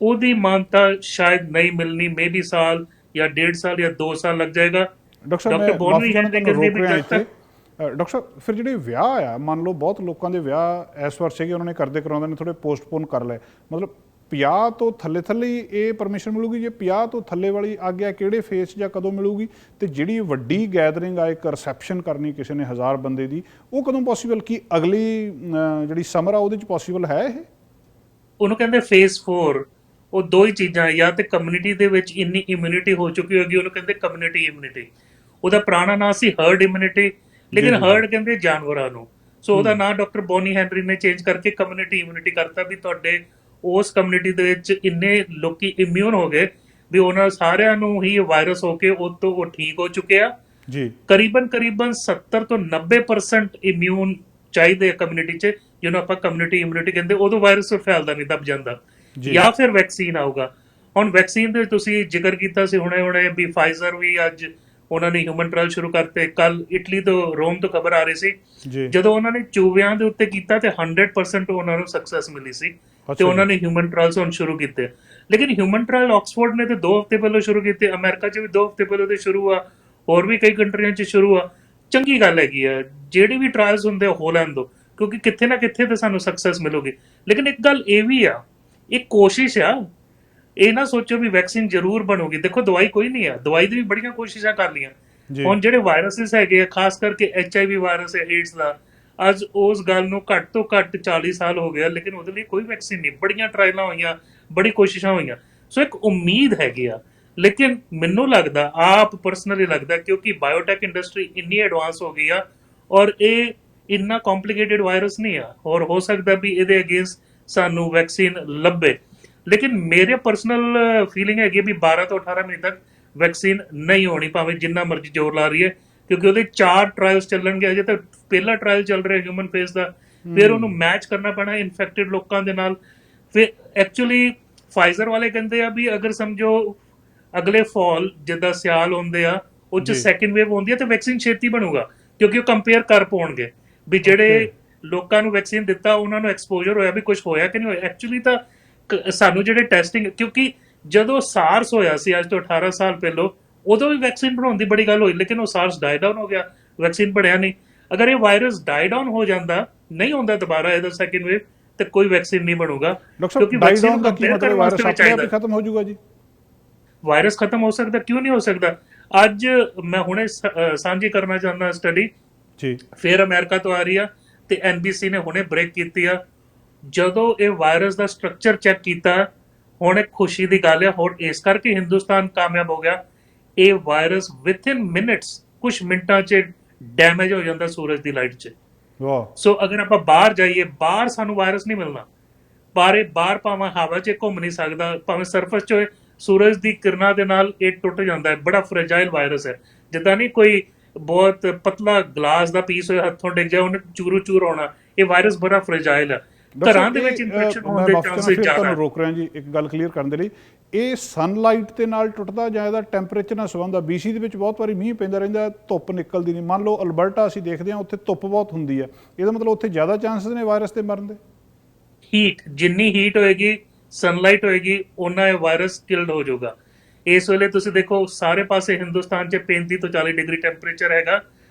ਉਹਦੀ ਮਾਨਤਾ ਸ਼ਾਇਦ ਨਹੀਂ ਮਿਲਣੀ, ਮੇਬੀ ਸਾਲ ਜਾਂ 1.5 ਸਾਲ ਜਾਂ 2 ਸਾਲ ਲੱਗ ਜਾਏਗਾ। ਡਾਕਟਰ ਸਾਹਿਬ ਡਾਕਟਰ ਮੈਂ ਬੋਨਵੀ ਮਾਫੀ ਚਾਹੁੰਦਾ, ਹੈਨਰੀ ਤੁਹਾਨੂੰ ਕਹਿੰਦੇ ਰੋਕ ਵੀ ਰਿਹਾ ਜਦ ਇੱਥੇ। ਤੱਕ ਡਾਕਟਰ ਸਾਹਿਬ ਫਿਰ ਜਿਹੜੇ ਵਿਆਹ ਆ, ਮੰਨ ਲਓ ਬਹੁਤ ਲੋਕਾਂ ਦੇ ਵਿਆਹ ਇਸ ਵਾਰ ਸੀਗੇ, ਉਹਨਾਂ ਨੇ ਕਰਦੇ ਕਰਾਉਂਦੇ ਨੇ ਥੋੜੇ ਪੋਸਟਪੋਨ ਕਰ ਲਏ, ਮਤਲਬ 50 ਤੋਂ ਥੱਲੇ ਥੱਲੇ ਹੀ ਇਹ ਪਰਮਿਸ਼ਨ ਮਿਲੂਗੀ? ਜੇ 50 ਤੋਂ ਥੱਲੇ ਵਾਲੀ ਆਗਿਆ ਕਿਹੜੇ ਫੇਸ ਜਾਂ ਕਦੋਂ ਮਿਲੂਗੀ? ਤੇ ਜਿਹੜੀ ਵੱਡੀ ਗੈਦਰਿੰਗ ਆ, ਇੱਕ ਰਿਸੈਪਸ਼ਨ ਕਰਨੀ ਕਿਸੇ ਨੇ 1000 ਬੰਦੇ ਦੀ, ਉਹ ਕਦੋਂ ਪੋਸੀਬਲ? ਕੀ ਅਗਲੀ ਜਿਹੜੀ ਸਮਰ ਆ ਉਹਦੇ 'ਚ ਪੋਸੀਬਲ ਹੈ ਇਹ? ਉਹਨੂੰ ਕਹਿੰਦੇ ਫੇਜ਼ 4। ਉਹ ਦੋ ਹੀ ਚੀਜ਼ਾਂ, ਜਾਂ ਤੇ ਕਮਿਊਨਿਟੀ ਦੇ ਵਿੱਚ ਇੰਨੀ ਇਮਿਊਨਿਟੀ ਹੋ ਚੁੱਕੀ ਹੋਗੀ, ਉਹਨੂੰ ਕਹਿੰਦੇ ਕਮਿਊਨਿਟੀ ਇਮਿਊਨਿਟੀ। ਉਹਦਾ ਪੁਰਾਣਾ ਨਾਂ ਸੀ ਹਰਡ ਇਮਿਊਨਿਟੀ, ਲੇਕਿਨ ਹਰਡ ਕਹਿੰਦੇ ਜਾਨਵਰਾਂ ਨੂੰ। ਸੋ ਉਹਦਾ ਨਾਂ ਡਾਕਟਰ ਬੋਨੀ ਹੈਨਰੀ ਨੇ ਚੇਂਜ ਕਰਕੇ ਕਮਿਊਨਿਟੀ ਇਮਿਊਨਿਟੀ ਕਰਤਾ, ਵੀ ਤੁਹਾਡੇ ਉਸ ਕਮਿਊਨਿਟੀ ਦੇ ਵਿੱਚ ਇੰਨੇ ਲੋਕੀ ਇਮਿਊਨ ਹੋ ਗਏ ਵੀ ਉਹਨਾਂ ਸਾਰਿਆਂ ਨੂੰ ਹੀ ਵਾਇਰਸ ਹੋ ਕੇ ਉਹ ਤੋਂ ਉਹ ਠੀਕ ਹੋ ਚੁੱਕੇ ਆ। ਜੀ ਕਰੀਬਨ 70 ਤੋਂ 90% ਇਮਿਊਨ ਚਾਹੀਦੇ ਆ ਕਮਿਊਨਿਟੀ 'ਚ, ਜਿਹਨੂੰ ਆਪਾਂ ਕਮਿਊਨਿਟੀ ਇਮਿਊਨਿਟੀ ਕਹਿੰਦੇ। ਉਦੋਂ ਵਾਇਰਸ ਫੈਲਦਾ ਨਹੀਂ, ਦਬ ਜਾਂਦਾ। ਜਾਂ ਫਿਰ ਵੈਕਸੀਨ ਆਊਗਾ। ਹੁਣ ਵੈਕਸੀਨ ਦੇ ਤੁਸੀਂ ਜ਼ਿਕਰ ਕੀਤਾ ਸੀ ਹੁਣੇ ਵੀ ਫਾਈਜ਼ਰ ਵੀ ਅੱਜ ਉਹਨਾਂ ਨੇ ਹਿਊਮਨ ਟ੍ਰਾਇਲ ਸ਼ੁਰੂ ਕਰਤੇ। ਕੱਲ ਇਟਲੀ ਤੋਂ ਰੋਮ ਤੋਂ ਖਬਰ ਆ ਰਹੀ ਸੀ, ਜਦੋਂ ਉਹਨਾਂ ਨੇ ਚੂਹਿਆਂ ਦੇ ਉੱਤੇ ਕੀਤਾ ਤੇ 100% ਉਹਨਾਂ ਨੂੰ ਸਕਸੈਸ ਮਿਲੀ ਸੀ ਤੇ ਉਹਨਾਂ ਨੇ ਹਿਊਮਨ ਟ੍ਰਾਇਲਸ ਹੁਣ ਸ਼ੁਰੂ ਕੀਤੇ। ਲੇਕਿਨ ਹਿਊਮਨ ਟ੍ਰਾਇਲ ਆਕਸਫੋਰਡ ਨੇ ਤੇ 2 ਹਫ਼ਤੇ ਪਹਿਲਾਂ ਸ਼ੁਰੂ ਕੀਤੇ, ਅਮਰੀਕਾ 'ਚ ਵੀ 2 ਹਫ਼ਤੇ ਪਹਿਲਾਂ ਤੇ ਸ਼ੁਰੂ ਆ, ਹੋਰ ਵੀ ਕਈ ਕੰਟਰੀਆਂ 'ਚ ਸ਼ੁਰੂ ਆ। ਚੰਗੀ ਗੱਲ ਹੈਗੀ ਆ, ਜਿਹੜੇ ਵੀ ਟ੍ਰਾਇਲਸ ਹੁੰਦੇ ਹੋ ਲੈਣ ਦੋ, ਕਿਉਂਕਿ ਕਿੱਥੇ ਨਾ ਕਿੱਥੇ ਤੇ ਸਾਨੂੰ ਸਕਸੈਸ ਮਿਲੂਗੀ। ਲੇਕਿਨ ਇੱਕ ਗੱਲ ਇਹ ਵੀ ਆ, ਇਹ ਕੋਸ਼ਿਸ਼ ਆ, ਇਹ ਨਾ ਸੋਚੋ ਵੀ ਵੈਕਸੀਨ ਜ਼ਰੂਰ ਬਣੂਗੀ। ਦੇਖੋ ਦਵਾਈ ਕੋਈ ਨਹੀਂ ਆ, ਦਵਾਈ ਦੀ ਵੀ ਬੜੀਆਂ ਕੋਸ਼ਿਸ਼ਾਂ ਕਰ ਲਈਆਂ। ਹੁਣ ਜਿਹੜੇ ਵਾਇਰਸਿਸ ਹੈਗੇ ਆ, ਖਾਸ ਕਰਕੇ HIV ਵਾਇਰਸ ਹੈ, ਏਡਸ ਦਾ, ਅੱਜ ਉਸ ਗੱਲ ਨੂੰ ਘੱਟ ਤੋਂ ਘੱਟ 40 ਸਾਲ ਹੋ ਗਿਆ, ਲੇਕਿਨ ਉਹਦੇ ਲਈ ਕੋਈ ਵੈਕਸੀਨ ਨਹੀਂ। ਬੜੀਆਂ ਟਰਾਇਲਾਂ ਹੋਈਆਂ, ਬੜੀ ਕੋਸ਼ਿਸ਼ਾਂ ਹੋਈਆਂ। ਸੋ ਇੱਕ ਉਮੀਦ ਹੈਗੀ ਆ, ਲੇਕਿਨ ਮੈਨੂੰ ਲੱਗਦਾ, ਆਪ ਪਰਸਨਲੀ ਲੱਗਦਾ, ਕਿਉਂਕਿ ਬਾਇਓਟੈਕ ਇੰਡਸਟਰੀ ਇੰਨੀ ਐਡਵਾਂਸ ਹੋ ਗਈ ਆ ਔਰ ਇਹ ਇੰਨਾ ਕੰਪਲਿਕੇਟਡ ਵਾਇਰਸ ਨਹੀਂ ਆ, ਔਰ ਹੋ ਸਕਦਾ ਵੀ ਇਹਦੇ ਅਗੇਂਸਟ ਸਾਨੂੰ ਵੈਕਸੀਨ ਲੱਭੇ। ਲੇਕਿਨ ਮੇਰੇ ਪਰਸਨਲ ਫੀਲਿੰਗ ਹੈਗੀ ਵੀ 12 ਤੋਂ 18 ਮਹੀਨੇ ਤੱਕ ਵੈਕਸੀਨ ਨਹੀਂ ਹੋਣੀ, ਭਾਵੇਂ ਜਿੰਨਾ ਮਰਜ਼ੀ ਜ਼ੋਰ ਲਾ ਰਹੀ ਹੈ, ਕਿਉਂਕਿ ਉਹਦੇ 4 ਟ੍ਰਾਇਲਸ ਚੱਲਣਗੇ। ਅਜੇ ਤਾਂ ਪਹਿਲਾ ਟ੍ਰਾਇਲ ਚੱਲ ਰਿਹਾ ਹਿਊਮਨ ਫੇਸ ਦਾ, ਫਿਰ ਉਹਨੂੰ ਮੈਚ ਕਰਨਾ ਪੈਣਾ ਇਨਫੈਕਟਡ ਲੋਕਾਂ ਦੇ ਨਾਲ। ਫਿਰ ਐਕਚੁਅਲੀ ਫਾਈਜ਼ਰ ਵਾਲੇ ਕਹਿੰਦੇ ਆ ਵੀ ਅਗਰ ਸਮਝੋ ਅਗਲੇ ਫਾਲ ਜਿੱਦਾਂ ਸਿਆਲ ਹੁੰਦੇ ਆ, ਉਹ 'ਚ ਸੈਕਿੰਡ ਵੇਵ ਹੁੰਦੀ ਹੈ ਤੇ ਵੈਕਸੀਨ ਛੇਤੀ ਬਣੂਗਾ, ਕਿਉਂਕਿ ਉਹ ਕੰਪੇਅਰ ਕਰ ਪਾਉਣਗੇ ਵੀ ਜਿਹੜੇ ਲੋਕਾਂ ਨੂੰ ਵੈਕਸੀਨ ਦਿੱਤਾ ਉਹਨਾਂ ਨੂੰ ਐਕਸਪੋਜ਼ਰ ਹੋਇਆ ਵੀ ਕੁਝ ਹੋਇਆ ਕਿ ਨਹੀਂ ਹੋਇਆ। ਐਕਚੁਅਲੀ ਤਾਂ ਸਾਨੂੰ ਜਿਹੜੇ ਟੈਸਟਿੰਗ, ਕਿਉਂਕਿ ਜਦੋਂ ਸਾਰਸ ਹੋਇਆ ਸੀ ਅੱਜ ਤੋਂ 18 ਸਾਲ ਪਹਿਲਾਂ, ਉਦੋਂ ਵੀ ਵੈਕਸੀਨ ਬਣਾਉਣ ਦੀ ਬੜੀ ਗੱਲ ਹੋਈ, ਲੇਕਿਨ ਉਹ ਸਾਰਸ ਡਾਈ ਡਾਊਨ ਹੋ ਗਿਆ, ਵੈਕਸੀਨ ਬਣਿਆ ਨਹੀਂ। ਅਗਰ ਇਹ ਵਾਇਰਸ ਡਾਈ ਡਾਊਨ ਹੋ ਜਾਂਦਾ, ਨਹੀਂ ਹੁੰਦਾ ਦੁਬਾਰਾ ਇਹਦਾ ਸੈਕਿੰਡ ਵੇਵ, ਤੇ ਕੋਈ ਵੈਕਸੀਨ ਨਹੀਂ ਬਣੂਗਾ, ਕਿਉਂਕਿ ਵੈਕਸੀਨ ਦਾ ਕੀ ਮਤਲਬ, ਵਾਇਰਸ ਆਪਣੇ ਆਪ ਹੀ ਖਤਮ ਹੋ ਜਾਊਗਾ ਜੀ। ਵਾਇਰਸ ਖਤਮ ਹੋ ਸਕਦਾ, ਕਿਉਂ ਨਹੀਂ ਹੋ ਸਕਦਾ। ਅੱਜ ਮੈਂ ਹੁਣੇ ਸਾਂਝੀ ਕਰਨਾ ਚਾਹੁੰਦਾ ਸਟੱਡੀ ਜੀ, ਫਿਰ ਅਮਰੀਕਾ ਤੋਂ ਆ ਰਹੀ ਆ ਤੇ NBC ਨੇ ਹੁਣੇ ਬ੍ਰੇਕ ਕੀਤੀ ਆ। ਜਦੋਂ ਇਹ ਵਾਇਰਸ ਦਾ ਸਟਰਕਚਰ ਚੈੱਕ ਕੀਤਾ, ਹੁਣ ਇੱਕ ਖੁਸ਼ੀ ਦੀ ਗੱਲ ਹੈ, ਹੁਣ ਇਸ ਕਰਕੇ ਹਿੰਦੁਸਤਾਨ ਕਾਮਯਾਬ ਹੋ ਗਿਆ। ਇਹ ਵਾਇਰਸ ਵਿਥਿਨ ਮਿੰਟਸ, ਕੁਝ ਮਿੰਟਾਂ 'ਚ ਡੈਮੇਜ ਹੋ ਜਾਂਦਾ ਸੂਰਜ ਦੀ ਲਾਈਟ 'ਚ। ਸੋ ਅਗਰ ਆਪਾਂ ਬਾਹਰ ਜਾਈਏ, ਬਾਹਰ ਸਾਨੂੰ ਵਾਇਰਸ ਨਹੀਂ ਮਿਲਣਾ। ਬਾਹਰ ਭਾਵੇਂ ਹਵਾ 'ਚ ਘੁੰਮ ਨਹੀਂ ਸਕਦਾ, ਭਾਵੇਂ ਸਰਫਸ 'ਚ ਹੋਏ, ਸੂਰਜ ਦੀ ਕਿਰਨਾਂ ਦੇ ਨਾਲ ਇਹ ਟੁੱਟ ਜਾਂਦਾ ਹੈ। ਬੜਾ ਫ੍ਰੈਜਾਈਲ ਵਾਇਰਸ ਹੈ, ਜਿੱਦਾਂ ਨਹੀਂ ਕੋਈ ਬਹੁਤ ਪਤਲਾ ਗਲਾਸ ਦਾ ਪੀਸ ਹੋਇਆ ਹੱਥੋਂ ਡਿੱਗ ਜਾਏ ਉਹਨੇ ਚੂਰੂ ਚੂਰ ਹੋਣਾ। ਇਹ ਵਾਇਰਸ ਬੜਾ ਫ੍ਰੈਜਾਈਲ ਹੈ, ਘਰਾਂ ਦੇ ਵਿੱਚ ਇਨਫੈਕਸ਼ਨ ਹੋਣ ਦੇ ਚਾਂਸਸ ਜ਼ਿਆਦਾ। ਤੁਹਾਨੂੰ ਰੋਕ ਰਿਹਾ ਜੀ, ਇੱਕ ਗੱਲ ਕਲੀਅਰ ਕਰਨ ਦੇ ਲਈ, ਇਹ ਸਨਲਾਈਟ ਦੇ ਨਾਲ ਟੁੱਟਦਾ ਜਾਂ ਇਹਦਾ ਟੈਂਪਰੇਚਰ ਨਾਲ ਸੰਬੰਧ ਆ? BC ਦੇ ਵਿੱਚ ਬਹੁਤ ਵਾਰੀ ਮੀਂਹ ਪੈਂਦਾ ਰਹਿੰਦਾ, ਧੁੱਪ ਨਿਕਲਦੀ ਨਹੀਂ। ਮੰਨ ਲਓ ਅਲਬਰਟਾ ਅਸੀਂ ਦੇਖਦੇ ਹਾਂ, ਉੱਥੇ ਧੁੱਪ ਬਹੁਤ ਹੁੰਦੀ ਹੈ, ਇਹਦਾ ਮਤਲਬ ਉੱਥੇ ਜ਼ਿਆਦਾ ਚਾਂਸਸ ਨੇ ਵਾਇਰਸ ਦੇ ਮਰਨ ਦੇ? ਹੀਟ, ਜਿੰਨੀ ਹੀਟ ਹੋਏਗੀ, ਸਨਲਾਈਟ ਹੋਏਗੀ, ਉਹਨਾਂ ਇਹ ਵਾਇਰਸ ਕਿਲਡ ਹੋ ਜਾਊਗਾ। ਇਸ ਵੇਲੇ ਤੁਸੀਂ ਦੇਖੋ ਸਾਰੇ ਪਾਸੇ ਹਿੰਦੁਸਤਾਨ 'ਚ 35 ਤੋਂ 40 ਡਿਗਰੀ ਟੈਂਪਰੇਚਰ ਹੈਗਾ,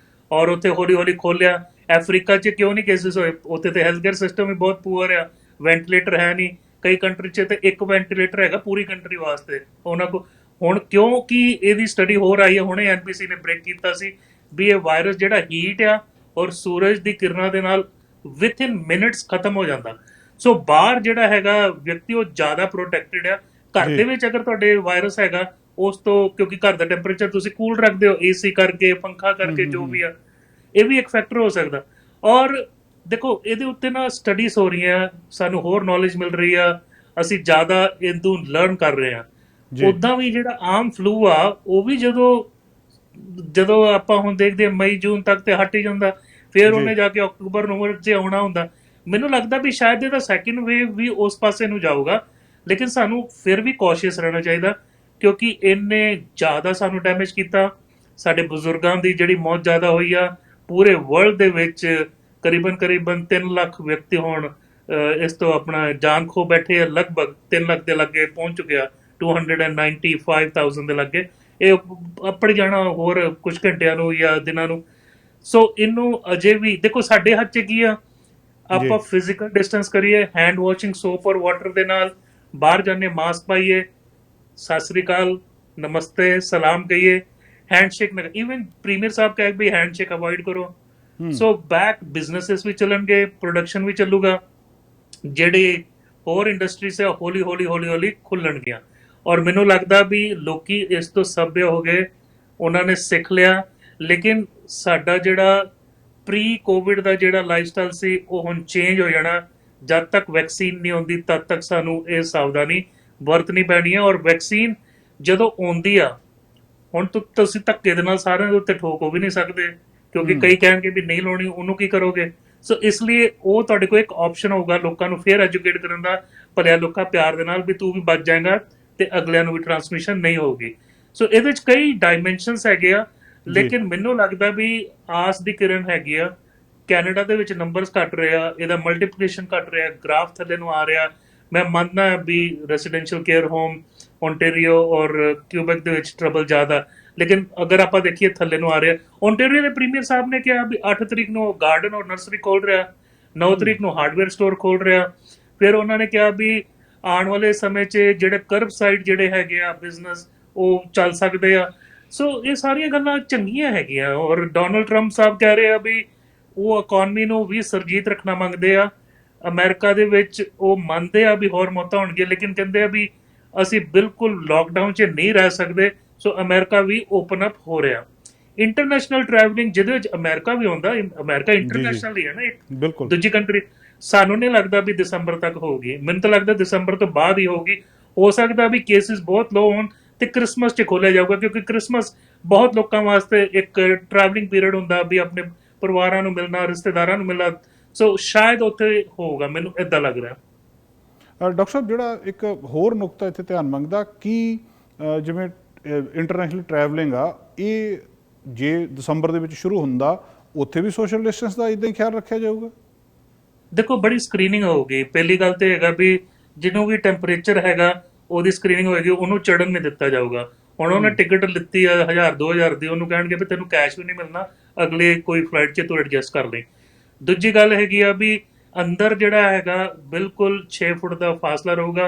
ਔਰ ਉੱਥੇ ਹੌਲੀ ਹੌਲੀ ਖੋਲਿਆ। ਅਫਰੀਕਾ 'ਚ ਕਿਉਂ ਨਹੀਂ ਕੇਸਿਸ ਹੋਏ? ਉੱਥੇ ਤੇ ਹੈਲਥ ਕੇਅਰ ਸਿਸਟਮ ਵੀ ਬਹੁਤ ਪੂਅਰ ਆ, ਵੈਂਟੀਲੇਟਰ ਹੈ ਨਹੀਂ। ਕਈ ਕੰਟਰੀ 'ਚ ਤੇ ਇੱਕ ਵੈਂਟੀਲੇਟਰ ਹੈਗਾ ਪੂਰੀ ਕੰਟਰੀ ਵਾਸਤੇ ਉਹਨਾਂ ਕੋਲ। ਹੁਣ ਕਿਉਂਕਿ ਇਹਦੀ ਸਟੱਡੀ ਹੋਰ ਆਈ ਹੈ, ਹੁਣੇ NBC ਨੇ ਬ੍ਰੇਕ ਕੀਤਾ ਸੀ ਵੀ ਇਹ ਵਾਇਰਸ ਜਿਹੜਾ ਹੀਟ ਆ ਔਰ ਸੂਰਜ ਦੀ ਕਿਰਨਾਂ ਦੇ ਨਾਲ ਵਿਥਿਨ ਮਿੰਟਸ ਖਤਮ ਹੋ ਜਾਂਦਾ। ਸੋ ਬਾਹਰ ਜਿਹੜਾ ਹੈਗਾ ਵਿਅਕਤੀ ਉਹ ਜ਼ਿਆਦਾ ਪ੍ਰੋਟੈਕਟਡ ਆ। ਘਰ ਦੇ ਵਿੱਚ ਅਗਰ ਤੁਹਾਡੇ ਵਾਇਰਸ ਹੈਗਾ, ਉਸ ਤੋਂ, ਕਿਉਂਕਿ ਘਰ ਦਾ ਟੈਂਪਰੇਚਰ ਤੁਸੀਂ ਕੂਲ ਰੱਖਦੇ ਹੋ AC ਕਰਕੇ, ਪੰਖਾ ਕਰਕੇ, ਜੋ ਵੀ ਆ, ਇਹ ਵੀ ਇੱਕ ਫੈਕਟਰ ਹੋ ਸਕਦਾ। ਔਰ ਦੇਖੋ ਇਹਦੇ ਉੱਤੇ ਨਾ ਸਟੱਡੀਜ਼ ਹੋ ਰਹੀਆਂ, ਸਾਨੂੰ ਹੋਰ ਨੌਲੇਜ ਮਿਲ ਰਹੀ ਆ, ਅਸੀਂ ਜ਼ਿਆਦਾ ਇਹਨੂੰ ਲਰਨ ਕਰ ਰਹੇ ਹਾਂ। ਉੱਦਾਂ ਵੀ ਜਿਹੜਾ ਆਮ ਫਲੂ ਆ, ਉਹ ਵੀ ਜਦੋਂ ਆਪਾਂ ਹੁਣ ਦੇਖਦੇ ਹਾਂ ਮਈ ਜੂਨ ਤੱਕ ਤੇ ਹਟ ਹੀ ਜਾਂਦਾ, ਫਿਰ ਉਹਨੇ ਜਾ ਕੇ ਅਕਤੂਬਰ ਨਵੰਬਰ 'ਚ ਆਉਣਾ ਹੁੰਦਾ। ਮੈਨੂੰ ਲੱਗਦਾ ਵੀ ਸ਼ਾਇਦ ਇਹਦਾ ਸੈਕਿੰਡ ਵੇਵ ਵੀ ਉਸ ਪਾਸੇ ਨੂੰ ਜਾਊਗਾ, ਲੇਕਿਨ ਸਾਨੂੰ ਫਿਰ ਵੀ ਕੌਸ਼ੀਅਸ ਰਹਿਣਾ ਚਾਹੀਦਾ, ਕਿਉਂਕਿ ਇਹਨੇ ਜ਼ਿਆਦਾ ਸਾਨੂੰ ਡੈਮੇਜ ਕੀਤਾ। ਸਾਡੇ ਬਜ਼ੁਰਗਾਂ ਦੀ ਜਿਹੜੀ ਮੌਤ ਜ਼ਿਆਦਾ ਹੋਈ ਆ, ਪੂਰੇ ਵਰਲਡ ਦੇ ਵਿੱਚ ਕਰੀਬਨ 3 ਲੱਖ ਵਿਅਕਤੀ ਹੋਣ ਇਸ ਤੋਂ ਆਪਣਾ ਜਾਨ ਖੋ ਬੈਠੇ ਆ, ਲਗਭਗ 3 ਲੱਖ ਦੇ ਲੱਗੇ ਪਹੁੰਚ ਚੁੱਕਿਆ, 295,000 ਦੇ ਲੱਗੇ। ਇਹ ਅੱਪੜ ਜਾਣਾ ਹੋਰ ਕੁਝ ਘੰਟਿਆਂ ਨੂੰ ਜਾਂ ਦਿਨਾਂ ਨੂੰ। ਸੋ ਇਹਨੂੰ ਅਜੇ ਵੀ ਦੇਖੋ ਸਾਡੇ ਹੱਥ 'ਚ ਕੀ ਆ, ਆਪਾਂ ਫਿਜ਼ੀਕਲ ਡਿਸਟੈਂਸ ਕਰੀਏ, ਹੈਂਡ ਵਾਸ਼ਿੰਗ ਸੋਪ ਔਰ ਵਾਟਰ ਦੇ ਨਾਲ, ਬਾਹਰ ਜਾਣੇ ਮਾਸਕ ਪਾਈਏ, ਸਤਿ ਸ੍ਰੀ ਅਕਾਲ, ਨਮਸਤੇ, ਸਲਾਮ ਕਹੀਏ, ਹੈਂਡਸ਼ੇਕ ਨਾ, ਇਵਨ ਪ੍ਰੀਮੀਅਰ ਸਾਹਿਬ ਕਹੇ ਵੀ ਹੈਂਡਸ਼ੇਕ ਅਵੋਇਡ ਕਰੋ। ਸੋ ਬੈਕ ਬਿਜ਼ਨੈਸਿਸ ਵੀ ਚੱਲਣਗੇ, ਪ੍ਰੋਡਕਸ਼ਨ ਵੀ ਚੱਲੂਗਾ, ਜਿਹੜੇ ਹੋਰ ਇੰਡਸਟਰੀਜ਼ ਹੈ ਹੌਲੀ ਹੌਲੀ ਖੁੱਲਣਗੀਆਂ। ਔਰ ਮੈਨੂੰ ਲੱਗਦਾ ਵੀ ਲੋਕੀ ਇਸ ਤੋਂ ਸਭਿਅ ਹੋ ਗਏ, ਉਹਨਾਂ ਨੇ ਸਿੱਖ ਲਿਆ। ਲੇਕਿਨ ਸਾਡਾ ਜਿਹੜਾ ਪ੍ਰੀ ਕੋਵਿਡ ਦਾ ਜਿਹੜਾ ਲਾਈਫ ਸਟਾਈਲ ਸੀ, ਉਹ ਹੁਣ ਚੇਂਜ ਹੋ ਜਾਣਾ। ਜਦ ਤੱਕ ਵੈਕਸੀਨ ਨਹੀਂ ਆਉਂਦੀ ਤਦ ਤੱਕ ਸਾਨੂੰ ਇਹ ਸਾਵਧਾਨੀ ਵਰਤਣੀ ਪੈਣੀ ਹੈ। ਔਰ ਵੈਕਸੀਨ ਜਦੋਂ ਆਉਂਦੀ ਆ, ਹੁਣ ਤੁਸੀਂ ਧੱਕੇ ਦੇ ਨਾਲ ਸਾਰਿਆਂ ਦੇ ਉੱਤੇ ਠੋਕ ਹੋ ਵੀ ਨਹੀਂ ਸਕਦੇ, ਕਿਉਂਕਿ ਕਈ ਕਹਿਣਗੇ ਵੀ ਨਹੀਂ ਲਾਉਣੀ, ਉਹਨੂੰ ਕੀ ਕਰੋਗੇ? ਸੋ ਇਸ ਲਈ ਉਹ ਤੁਹਾਡੇ ਕੋਲ ਇੱਕ ਆਪਸ਼ਨ ਹੋਊਗਾ ਲੋਕਾਂ ਨੂੰ ਫੇਰ ਐਜੂਕੇਟ ਕਰਨ ਦਾ, ਭਲਿਆ ਲੋਕਾਂ ਪਿਆਰ ਦੇ ਨਾਲ ਵੀ ਤੂੰ ਵੀ ਬਚ ਜਾਏਗਾ ਤੇ ਅਗਲਿਆਂ ਨੂੰ ਵੀ ਟਰਾਂਸਮਿਸ਼ਨ ਨਹੀਂ ਹੋਊਗੀ। ਸੋ ਇਹਦੇ ਚ ਕਈ ਡਾਇਮੈਂਸ਼ਨਸ ਹੈਗੇ ਆ, ਲੇਕਿਨ ਮੈਨੂੰ ਲੱਗਦਾ ਵੀ ਆਸ ਦੀ ਕਿਰਨ ਹੈਗੀ ਆ। ਕੈਨੇਡਾ ਦੇ ਵਿੱਚ ਨੰਬਰਸ ਘਟ ਰਹੇ ਆ, ਇਹਦਾ ਮਲਟੀਪਲੀਕੇਸ਼ਨ ਘਟ ਰਿਹਾ, ਗ੍ਰਾਫ ਥੱਲੇ ਨੂੰ ਆ ਰਿਹਾ। ਮੈਂ ਮੰਨਦਾ ਵੀ ਰੈਸੀਡੈਂਸ਼ੀਅਲ ਕੇਅਰ ਹੋਮ ਓਨਟਾਰੀਓ ਔਰ ਕਿਊਬੈਕ ਦੇ ਵਿੱਚ ਟਰਬਲ ਜ਼ਿਆਦਾ, ਲੇਕਿਨ ਅਗਰ ਆਪਾਂ ਦੇਖੀਏ ਥੱਲੇ ਨੂੰ ਆ ਰਿਹਾ। ਓਨਟਾਰੀਓ ਦੇ ਪ੍ਰੀਮੀਅਰ ਸਾਹਿਬ ਨੇ ਕਿਹਾ ਵੀ 8 ਤਰੀਕ ਨੂੰ ਗਾਰਡਨ ਔਰ ਨਰਸਰੀ ਖੋਲ ਰਿਹਾ, 9 ਤਰੀਕ ਨੂੰ ਹਾਰਡਵੇਅਰ ਸਟੋਰ ਖੋਲ ਰਿਹਾ। ਫਿਰ ਉਹਨਾਂ ਨੇ ਕਿਹਾ ਵੀ ਆਉਣ ਵਾਲੇ ਸਮੇਂ 'ਚ ਜਿਹੜੇ ਕਰਬ ਸਾਈਡ ਜਿਹੜੇ ਹੈਗੇ ਆ ਬਿਜ਼ਨਸ ਉਹ ਚੱਲ ਸਕਦੇ ਆ। ਸੋ ਇਹ ਸਾਰੀਆਂ ਗੱਲਾਂ ਚੰਗੀਆਂ ਹੈਗੀਆਂ। ਔਰ ਡੋਨਲਡ ਟਰੰਪ ਸਾਹਿਬ ਕਹਿ ਰਹੇ ਆ ਵੀ ਉਹ ਇਕਨੋਮੀ ਨੂੰ ਵੀ ਸਰਜੀਤ ਰੱਖਣਾ ਮੰਗਦੇ ਆ। ਅਮਰੀਕਾ ਦੇ ਵਿੱਚ ਉਹ ਮੰਨਦੇ ਆ ਵੀ ਹੋਰ ਮੌਤਾਂ ਹੋਣਗੀਆਂ, ਲੇਕਿਨ ਕਹਿੰਦੇ ਆ ਵੀ ਅਸੀਂ ਬਿਲਕੁਲ ਲਾਕਡਾਊਨ 'ਚ ਨਹੀਂ ਰਹਿ ਸਕਦੇ। ਸੋ ਅਮਰੀਕਾ ਵੀ ਓਪਨ ਅਪ ਹੋ ਰਿਹਾ। ਇੰਟਰਨੈਸ਼ਨਲ ਟਰੈਵਲਿੰਗ ਜਿਹਦੇ ਵਿੱਚ ਅਮਰੀਕਾ ਵੀ ਆਉਂਦਾ, ਅਮਰੀਕਾ ਇੰਟਰਨੈਸ਼ਨਲ ਹੀ ਹੈ ਨਾ, ਇੱਕ ਦੂਜੀ ਕੰਟਰੀ। ਸਾਨੂੰ ਨਹੀਂ ਲੱਗਦਾ ਵੀ ਦਸੰਬਰ ਤੱਕ ਹੋਊਗੀ, ਮੈਨੂੰ ਤਾਂ ਲੱਗਦਾ ਦਸੰਬਰ ਤੋਂ ਬਾਅਦ ਹੀ ਹੋਊਗੀ। ਹੋ ਸਕਦਾ ਵੀ ਕੇਸਿਸ ਬਹੁਤ ਲੋ ਹੋਣ ਤੇ ਕ੍ਰਿਸਮਸ 'ਚ ਖੋਲਿਆ ਜਾਊਗਾ, ਕਿਉਂਕਿ ਕ੍ਰਿਸਮਸ ਬਹੁਤ ਲੋਕਾਂ ਵਾਸਤੇ ਇੱਕ ਟਰੈਵਲਿੰਗ ਪੀਰੀਅਡ ਹੁੰਦਾ ਵੀ ਆਪਣੇ ਪਰਿਵਾਰਾਂ ਨੂੰ ਮਿਲਣਾ, ਰਿਸ਼ਤੇਦਾਰਾਂ ਨੂੰ ਮਿਲਣਾ। ਸੋ ਸ਼ਾਇਦ ਉੱਥੇ ਹੋਊਗਾ, ਮੈਨੂੰ ਇਦਾਂ ਲੱਗ ਰਿਹਾ। ਡਾਕਟਰ ਸਾਹਿਬ, ਜਿਹੜਾ ਇੱਕ ਹੋਰ ਨੁਕਤਾ ਇੱਥੇ ਧਿਆਨ ਮੰਗਦਾ ਕਿ ਜਿਵੇਂ ਇੰਟਰਨੈਸ਼ਨਲ ਟਰੈਵਲਿੰਗ ਆ, ਇਹ ਜੇ ਦਸੰਬਰ ਦੇ ਵਿੱਚ ਸ਼ੁਰੂ ਹੁੰਦਾ, ਉੱਥੇ ਵੀ ਸੋਸ਼ਲ ਡਿਸਟੈਂਸ ਦਾ ਇਦਾਂ ਹੀ ਖਿਆਲ ਰੱਖਿਆ ਜਾਊਗਾ? ਦੇਖੋ, ਬੜੀ ਸਕਰੀਨਿੰਗ ਹੋਊਗੀ। ਪਹਿਲੀ ਗੱਲ ਤੇ ਹੈਗਾ ਵੀ ਜਿਹਨੂੰ ਵੀ ਟੈਂਪਰੇਚਰ ਹੈਗਾ ਉਹਦੀ ਸਕਰੀਨਿੰਗ ਹੋਏਗੀ, ਉਹਨੂੰ ਚੜਨ ਨਹੀਂ ਦਿੱਤਾ ਜਾਊਗਾ। ਹੁਣ ਉਹਨੇ ਟਿਕਟ ਲਿੱਤੀ ਆ 1000-2000 ਦੀ, ਉਹਨੂੰ ਕਹਿਣਗੇ ਵੀ ਤੈਨੂੰ ਕੈਸ਼ ਵੀ ਨਹੀਂ ਮਿਲਣਾ, ਅਗਲੇ ਕੋਈ ਫਲਾਈਟ 'ਚ ਤੂੰ ਐਡਜਸਟ ਕਰ ਲਈ। ਦੂਜੀ ਗੱਲ ਹੈਗੀ ਆ ਵੀ ਅੰਦਰ ਜਿਹੜਾ ਹੈਗਾ ਬਿਲਕੁਲ 6 ਫੁੱਟ ਦਾ ਫਾਸਲਾ ਰਹੂਗਾ।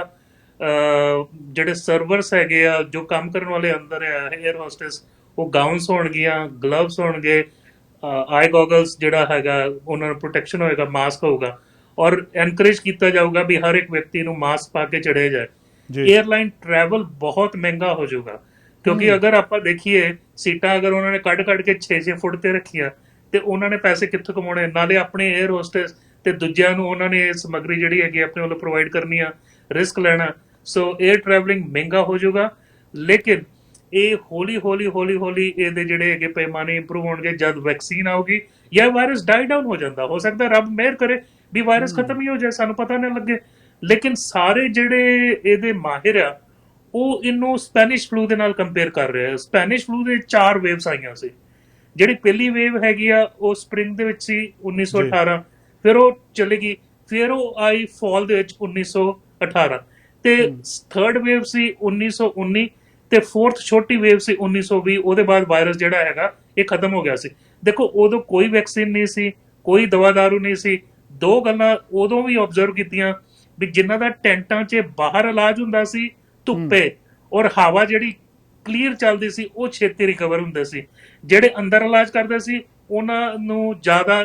ਜਿਹੜੇ ਸਰਵਰਸ ਹੈਗੇ ਆ, ਜੋ ਕੰਮ ਕਰਨ ਵਾਲੇ ਅੰਦਰ ਆ, 에ਅਰ ਹੋਸਟੈਸ, ਉਹ ਗਾਊਨਸ ਹੋਣਗੀਆਂ, ਗਲਵਸ ਹੋਣਗੇ, ਆਈ ਗੋਗਲਸ ਜਿਹੜਾ ਹੈਗਾ ਉਹਨਾਂ ਨੂੰ ਪ੍ਰੋਟੈਕਸ਼ਨ ਹੋਏਗਾ, ਮਾਸਕ ਹੋਊਗਾ। ਔਰ ਐਨਕਰੇਜ ਕੀਤਾ ਜਾਊਗਾ ਵੀ ਹਰ ਇੱਕ ਵਿਅਕਤੀ ਨੂੰ ਮਾਸਕ ਪਾ ਕੇ ਚੜ੍ਹਿਆ ਜਾਏ। ਏਅਰਲਾਈਨ ਟਰੈਵਲ ਬਹੁਤ ਮਹਿੰਗਾ ਹੋ ਜਾਊਗਾ, ਕਿਉਂਕਿ ਅਗਰ ਆਪਾਂ ਦੇਖੀਏ ਸੀਟਾਂ ਅਗਰ ਉਹਨਾਂ ਨੇ ਕੱਢ ਕੇ 6-6 ਫੁੱਟ ਤੇ ਰੱਖੀਆਂ ਤੇ ਉਹਨਾਂ ਨੇ ਪੈਸੇ ਕਿੱਥੋਂ ਕਮਾਉਣੇ? ਨਾਲੇ ਆਪਣੇ 에ਅਰ ਹੋਸਟੈਸ ਤੇ ਦੂਜਿਆਂ ਨੂੰ ਉਹਨਾਂ ਨੇ ਸਮੱਗਰੀ ਜਿਹੜੀ ਹੈਗੀ ਆਪਣੇ ਵੱਲੋਂ ਪ੍ਰੋਵਾਈਡ ਕਰਨੀ ਆ, ਰਿਸਕ ਲੈਣਾ। ਸੋ 에ਅਰ ਟਰੈਵਲਿੰਗ ਮਹਿੰਗਾ ਹੋ ਜਾਊਗਾ, ਲੇਕਿਨ ਇਹ ਹੌਲੀ ਹੌਲੀ ਇਹਦੇ ਜਿਹੜੇ ਹੈਗੇ ਪੈਮਾਨੇ ਇੰਪਰੂਵ ਹੋਣਗੇ ਜਦ ਵੈਕਸੀਨ ਆਊਗੀ ਜਾਂ ਵਾਇਰਸ ਡਾਈ ਡਾਊਨ ਹੋ ਜਾਂਦਾ। ਹੋ ਸਕਦਾ ਰੱਬ ਮਿਹਰ ਕਰੇ ਵੀ ਵਾਇਰਸ ਖਤਮ ਹੀ ਹੋ ਜਾਏ, ਸਾਨੂੰ ਪਤਾ ਨਾ ਲੱਗੇ। ਲੇਕਿਨ ਸਾਰੇ ਜਿਹੜੇ ਇਹਦੇ ਮਾਹਿਰ ਆ ਉਹ ਇਹਨੂੰ ਸਪੈਨਿਸ਼ ਫਲੂ ਦੇ ਨਾਲ ਕੰਪੇਅਰ ਕਰ ਰਹੇ ਆ। ਸਪੈਨਿਸ਼ ਫਲੂ ਦੇ 4 ਵੇਵਸ ਆਈਆਂ ਸੀ। ਜਿਹੜੀ ਪਹਿਲੀ ਵੇਵ ਹੈਗੀ ਆ ਉਹ ਸਪ੍ਰਿੰਗ ਦੇ ਵਿੱਚ ਸੀ 1918, ਫਿਰ ਉਹ ਚਲੀ ਗਈ, ਫਿਰ ਉਹ ਆਈ ਫਾਲ ਦੇ ਵਿੱਚ 1918, ਤੇ ਥਰਡ ਵੇਵ ਸੀ 1919, ਤੇ ਫੋਰਥ ਛੋਟੀ ਵੇਵ ਸੀ 1920। ਉਹਦੇ ਬਾਅਦ ਵਾਇਰਸ ਜਿਹੜਾ ਹੈਗਾ ਇਹ ਖਤਮ ਹੋ ਗਿਆ ਸੀ। ਦੇਖੋ, ਉਦੋਂ ਕੋਈ ਵੈਕਸੀਨ ਨਹੀਂ ਸੀ, ਕੋਈ ਦਵਾ ਦਾਰੂ ਨਹੀਂ ਸੀ। 2 ਗੱਲਾਂ ਉਦੋਂ ਵੀ ਆਬਜ਼ਰਵ ਕੀਤੀਆਂ ਵੀ ਜਿਨ੍ਹਾਂ ਦਾ ਟੈਂਟਾਂ 'ਚ ਬਾਹਰ ਇਲਾਜ ਹੁੰਦਾ ਸੀ ਧੁੱਪੇ ਔਰ ਹਵਾ ਜਿਹੜੀ ਕਲੀਅਰ ਚੱਲਦੀ ਸੀ, ਉਹ ਛੇਤੀ ਰਿਕਵਰ ਹੁੰਦੇ ਸੀ। ਜਿਹੜੇ ਅੰਦਰ ਇਲਾਜ ਕਰਦੇ ਸੀ ਉਹਨਾਂ ਨੂੰ ਜ਼ਿਆਦਾ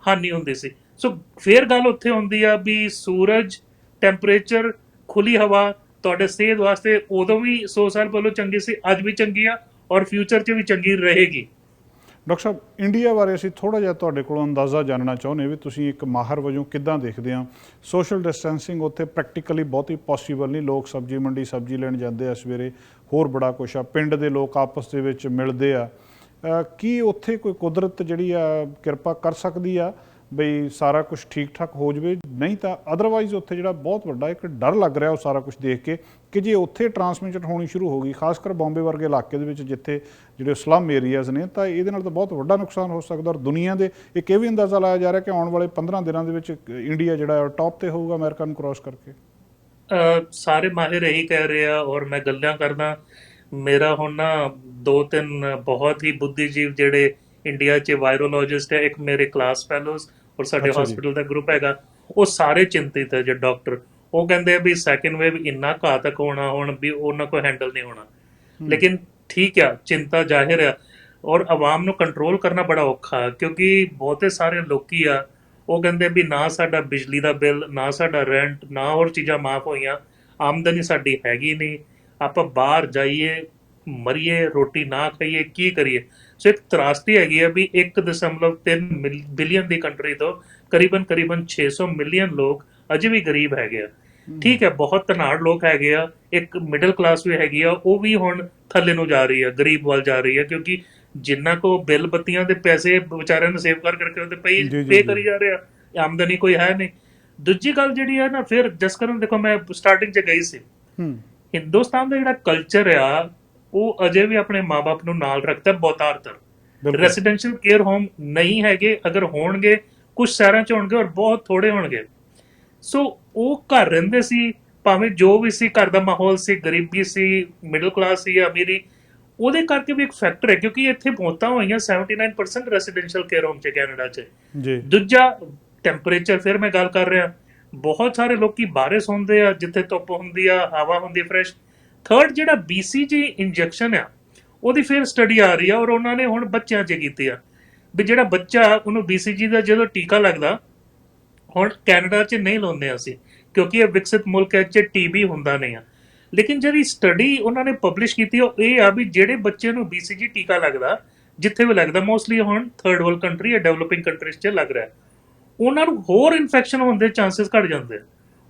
ਹਾਨੀ ਹੁੰਦੀ ਸੀ। ਸੋ ਫੇਰ ਗੱਲ ਉੱਥੇ ਹੁੰਦੀ ਆ ਵੀ ਸੂਰਜ, ਟੈਂਪਰੇਚਰ, ਖੁੱਲੀ ਹਵਾ ਤੁਹਾਡੇ ਸਿਹਤ ਵਾਸਤੇ ਉਦੋਂ ਵੀ 100 ਸਾਲ ਪਹਿਲਾਂ ਚੰਗੀ ਸੀ, ਅੱਜ ਵੀ ਚੰਗੀ ਆ ਔਰ ਫਿਊਚਰ 'ਚ ਵੀ ਚੰਗੀ ਰਹੇਗੀ। ਡਾਕਟਰ ਸਾਹਿਬ, ਇੰਡੀਆ ਬਾਰੇ ਅਸੀਂ ਥੋੜ੍ਹਾ ਜਿਹਾ ਤੁਹਾਡੇ ਕੋਲੋਂ ਅੰਦਾਜ਼ਾ ਜਾਣਨਾ ਚਾਹੁੰਦੇ ਵੀ ਤੁਸੀਂ ਇੱਕ ਮਾਹਰ ਵਜੋਂ ਕਿੱਦਾਂ ਦੇਖਦੇ ਆ ਸੋਸ਼ਲ ਡਿਸਟੈਂਸਿੰਗ ਉੱਥੇ ਪ੍ਰੈਕਟੀਕਲੀ ਬਹੁਤੀ ਪੋਸੀਬਲ ਨਹੀਂ। ਲੋਕ ਸਬਜ਼ੀ ਮੰਡੀ ਸਬਜ਼ੀ ਲੈਣ ਜਾਂਦੇ ਆ ਸਵੇਰੇ, ਹੋਰ ਬੜਾ ਕੁਛ ਆ, ਪਿੰਡ ਦੇ ਲੋਕ ਆਪਸ ਦੇ ਵਿੱਚ ਮਿਲਦੇ ਆ। ਕੀ ਉੱਥੇ ਕੋਈ ਕੁਦਰਤ ਜਿਹੜੀ ਆ ਕਿਰਪਾ ਕਰ ਸਕਦੀ ਆ ਬਈ ਸਾਰਾ ਕੁਝ ਠੀਕ ਠਾਕ ਹੋ ਜਾਵੇ? ਨਹੀਂ ਤਾਂ ਅਦਰਵਾਈਜ਼ ਉੱਥੇ ਜਿਹੜਾ ਬਹੁਤ ਵੱਡਾ ਇੱਕ ਡਰ ਲੱਗ ਰਿਹਾ ਉਹ ਸਾਰਾ ਕੁਝ ਦੇਖ ਕੇ ਕਿ ਜੇ ਉੱਥੇ ਟਰਾਂਸਮਿਸ਼ਨ ਹੋਣੀ ਸ਼ੁਰੂ ਹੋ ਗਈ, ਖਾਸ ਕਰ ਬੰਬੇ ਵਰਗੇ ਇਲਾਕੇ ਦੇ ਵਿੱਚ ਜਿੱਥੇ ਜਿਹੜੇ ਸਲਮ ਏਰੀਆਜ਼ ਨੇ, ਤਾਂ ਇਹਦੇ ਨਾਲ ਤਾਂ ਬਹੁਤ ਵੱਡਾ ਨੁਕਸਾਨ ਹੋ ਸਕਦਾ। ਔਰ ਦੁਨੀਆ ਦੇ ਇੱਕ ਇਹ ਵੀ ਅੰਦਾਜ਼ਾ ਲਾਇਆ ਜਾ ਰਿਹਾ ਕਿ ਆਉਣ ਵਾਲੇ 15 ਦਿਨਾਂ ਦੇ ਵਿੱਚ ਇੰਡੀਆ ਜਿਹੜਾ ਟੌਪ 'ਤੇ ਹੋਊਗਾ ਅਮਰੀਕਾ ਨੂੰ ਕ੍ਰਾਸ ਕਰਕੇ। ਸਾਰੇ ਮਾਹਿਰ ਇਹੀ ਕਹਿ ਰਹੇ ਆ ਔਰ ਮੈਂ ਗੱਲਾਂ ਕਰਦਾ। ਮੇਰਾ ਹੁਣ ਨਾ 2-3 ਬਹੁਤ ਹੀ ਬੁੱਧੀਜੀਵ ਜਿਹੜੇ ਇੰਡੀਆ 'ਚ ਵਾਇਰੋਲੋਜਿਸਟ ਹੈ, ਇੱਕ ਮੇਰੇ ਕਲਾਸ ਫੈਲੋਜ਼ ਔਰ ਸਾਡੇ ਹਸਪੀਟਲ ਦਾ ਗਰੁੱਪ ਹੈਗਾ, ਉਹ ਸਾਰੇ ਚਿੰਤਿਤ ਹੈ। ਜੇ ਡਾਕਟਰ ਉਹ ਕਹਿੰਦੇ ਆ ਵੀ ਸੈਕਿੰਡ ਵੇਵ ਇੰਨਾ ਘਾਤਕ ਹੋਣਾ ਹੁਣ ਵੀ ਉਹਨਾਂ ਕੋਲ ਹੈਂਡਲ ਨਹੀਂ ਹੋਣਾ। ਲੇਕਿਨ ਠੀਕ ਆ, ਚਿੰਤਾ ਜ਼ਾਹਿਰ ਆ ਔਰ ਆਵਾਮ ਨੂੰ ਕੰਟਰੋਲ ਕਰਨਾ ਬੜਾ ਔਖਾ, ਕਿਉਂਕਿ ਬਹੁਤੇ ਸਾਰੇ ਲੋਕੀ ਆ ਉਹ ਕਹਿੰਦੇ ਵੀ ਨਾ ਸਾਡਾ ਬਿਜਲੀ ਦਾ ਬਿੱਲ, ਨਾ ਸਾਡਾ ਰੈਂਟ, ਨਾ ਹੋਰ ਚੀਜ਼ਾਂ ਮਾਫ ਹੋਈਆਂ, ਆਮਦਨੀ ਸਾਡੀ ਹੈਗੀ ਨਹੀਂ, ਆਪਾਂ ਬਾਹਰ ਜਾਈਏ ਮਰੀਏ, ਰੋਟੀ ਨਾ ਖਾਈਏ, ਕੀ ਕਰੀਏ। ਸੋ ਇੱਕ ਤਰਾਸਦੀ ਹੈਗੀ ਆ ਵੀ 1.3 ਬਿਲੀਅਨ ਦੀ ਕੰਟਰੀ ਤੋਂ ਕਰੀਬਨ 600 ਮਿਲੀਅਨ ਲੋਕ ਅਜੇ ਵੀ ਗਰੀਬ ਹੈਗੇ ਆ। ਠੀਕ ਹੈ, ਬਹੁਤ ਧਨਾੜ ਲੋਕ ਹੈਗੇ ਆ, ਇੱਕ ਮਿਡਲ ਕਲਾਸ ਵੀ ਹੈਗੀ ਆ, ਉਹ ਵੀ ਹੁਣ ਥੱਲੇ ਨੂੰ ਜਾ ਰਹੀ ਆ, ਗਰੀਬ ਵੱਲ ਜਾ ਰਹੀ ਆ, ਕਿਉਂਕਿ ਜਿੰਨਾ ਕੋ ਬਿੱਲ ਬੱਤੀਆਂ ਦੇ ਪੈਸੇ ਵਿਚਾਰਿਆਂ ਨੂੰ ਸੇਵ ਕਰਕੇ ਉਹਦੇ ਪੇ ਕਰੀ ਜਾ ਰਹੇ ਆ, ਆਮਦਨੀ ਕੋਈ ਹੈ ਨਹੀਂ। ਦੂਜੀ ਗੱਲ ਜਿਹੜੀ ਆ ਨਾ, ਫਿਰ ਜਸਕਰਨ ਦੇਖੋ ਮੈਂ ਸਟਾਰਟਿੰਗ 'ਚ ਗਈ ਸੀ, ਹਿੰਦੁਸਤਾਨ ਦਾ ਜਿਹੜਾ ਕਲਚਰ ਆ ਉਹ ਅਜੇ ਵੀ ਆਪਣੇ ਮਾਪੇ ਨੂੰ ਨਾਲ ਰੱਖਦਾ ਬਹੁਤਾਤਰ। ਬਿਲਕੁਲ। ਰੈਸੀਡੈਂਸ਼ੀਅਲ ਕੇਅਰ ਹੋਮ ਨਹੀਂ ਹੈਗੇ, ਅਗਰ ਹੋਣਗੇ ਕੁਝ ਸ਼ਹਿਰਾਂ 'ਚ ਹੋਣਗੇ ਔਰ ਬਹੁਤ ਥੋੜੇ ਹੋਣਗੇ। ਸੋ ਉਹ ਘਰ ਰਹਿੰਦੇ ਸੀ, ਭਾਵੇਂ ਜੋ ਵੀ ਸੀ, ਘਰ ਦਾ ਮਾਹੌਲ ਸੀ, ਗਰੀਬੀ ਸੀ, ਮਿਡਲ ਕਲਾਸ ਸੀ ਜਾਂ ਅਮੀਰੀ, ਉਹਦੇ ਕਰਕੇ ਵੀ ਇੱਕ ਫੈਕਟਰ ਹੈ, ਕਿਉਂਕਿ ਇੱਥੇ ਮੌਤਾਂ ਹੋਈਆਂ 79% ਰੈਸੀਡੈਂਸ਼ੀਅਲ ਕੇਅਰ ਹੋਮ 'ਚ ਕੈਨੇਡਾ 'ਚ ਜੀ। ਦੂਜਾ ਟੈਂਪਰੇਚਰ, ਫਿਰ ਮੈਂ ਗੱਲ ਕਰ ਰਿਹਾ, ਬਹੁਤ ਸਾਰੇ ਲੋਕੀ ਬਾਰਿਸ਼ ਹੁੰਦੇ ਆ ਜਿੱਥੇ ਧੁੱਪ ਹੁੰਦੀ ਆ, ਹਵਾ ਹੁੰਦੀ ਫਰੈਸ਼। ਥਰਡ ਜਿਹੜਾ BCG ਇੰਜੈਕਸ਼ਨ ਆ, ਉਹਦੀ ਫਿਰ ਸਟੱਡੀ ਆ ਰਹੀ ਆ ਔਰ ਉਹਨਾਂ ਨੇ ਹੁਣ ਬੱਚਿਆਂ 'ਚ ਕੀਤੀ ਆ ਵੀ ਜਿਹੜਾ ਬੱਚਾ ਉਹਨੂੰ BCG ਦਾ ਜਦੋਂ ਟੀਕਾ ਲੱਗਦਾ, ਹੁਣ ਕੈਨੇਡਾ 'ਚ ਨਹੀਂ ਲਾਉਂਦੇ ਅਸੀਂ ਕਿਉਂਕਿ ਇਹ ਵਿਕਸਿਤ ਮੁਲਕ ਹੈ 'ਚ TB ਹੁੰਦਾ ਨਹੀਂ ਆ। ਲੇਕਿਨ ਜਿਹੜੀ ਸਟੱਡੀ ਉਹਨਾਂ ਨੇ ਪਬਲਿਸ਼ ਕੀਤੀ ਉਹ ਇਹ ਆ ਵੀ ਜਿਹੜੇ ਬੱਚੇ ਨੂੰ BCG ਟੀਕਾ ਲੱਗਦਾ, ਜਿੱਥੇ ਵੀ ਲੱਗਦਾ, ਮੋਸਟਲੀ ਹੁਣ ਥਰਡ ਵਰਲਡ ਕੰਟਰੀ ਜਾਂ ਡਿਵੈਲਪਿੰਗ ਕੰਟਰੀਜ਼ 'ਚ ਲੱਗ ਰਿਹਾ, ਉਹਨਾਂ ਨੂੰ ਹੋਰ ਇਨਫੈਕਸ਼ਨ ਹੋਣ ਦੇ ਚਾਂਸਸ ਘਟ ਜਾਂਦੇ ਆ,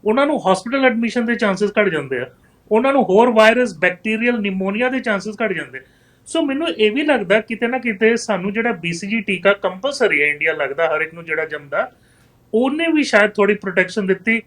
ਉਹਨਾਂ ਨੂੰ ਹਸਪੀਟਲ ਐਡਮਿਸ਼ਨ ਦੇ ਚਾਂਸਸ ਘਟ ਜਾਂਦੇ ਆ, ਉਹਨਾਂ ਨੂੰ ਹੋਰ ਵਾਇਰਸ, ਬੈਕਟੀਰੀਅਲ ਨਿਮੋਨੀਆ ਦੇ ਚਾਂਸਸ ਘਟ ਜਾਂਦੇ। ਸੋ ਮੈਨੂੰ ਇਹ ਵੀ ਲੱਗਦਾ ਕਿਤੇ ਨਾ ਕਿਤੇ ਸਾਨੂੰ ਜਿਹੜਾ BCG ਟੀਕਾ ਕੰਪਲਸਰੀ ਹੈ ਇੰਡੀਆ ਲੱਗਦਾ ਹਰ ਇੱਕ ਨੂੰ ਜਿਹੜਾ ਜੰਮਦਾ, ਉਹਨੇ ਵੀ ਸ਼ਾਇਦ ਥੋੜੀ ਪ੍ਰੋਟੈਕਸ਼ਨ ਦਿੱਤੀ।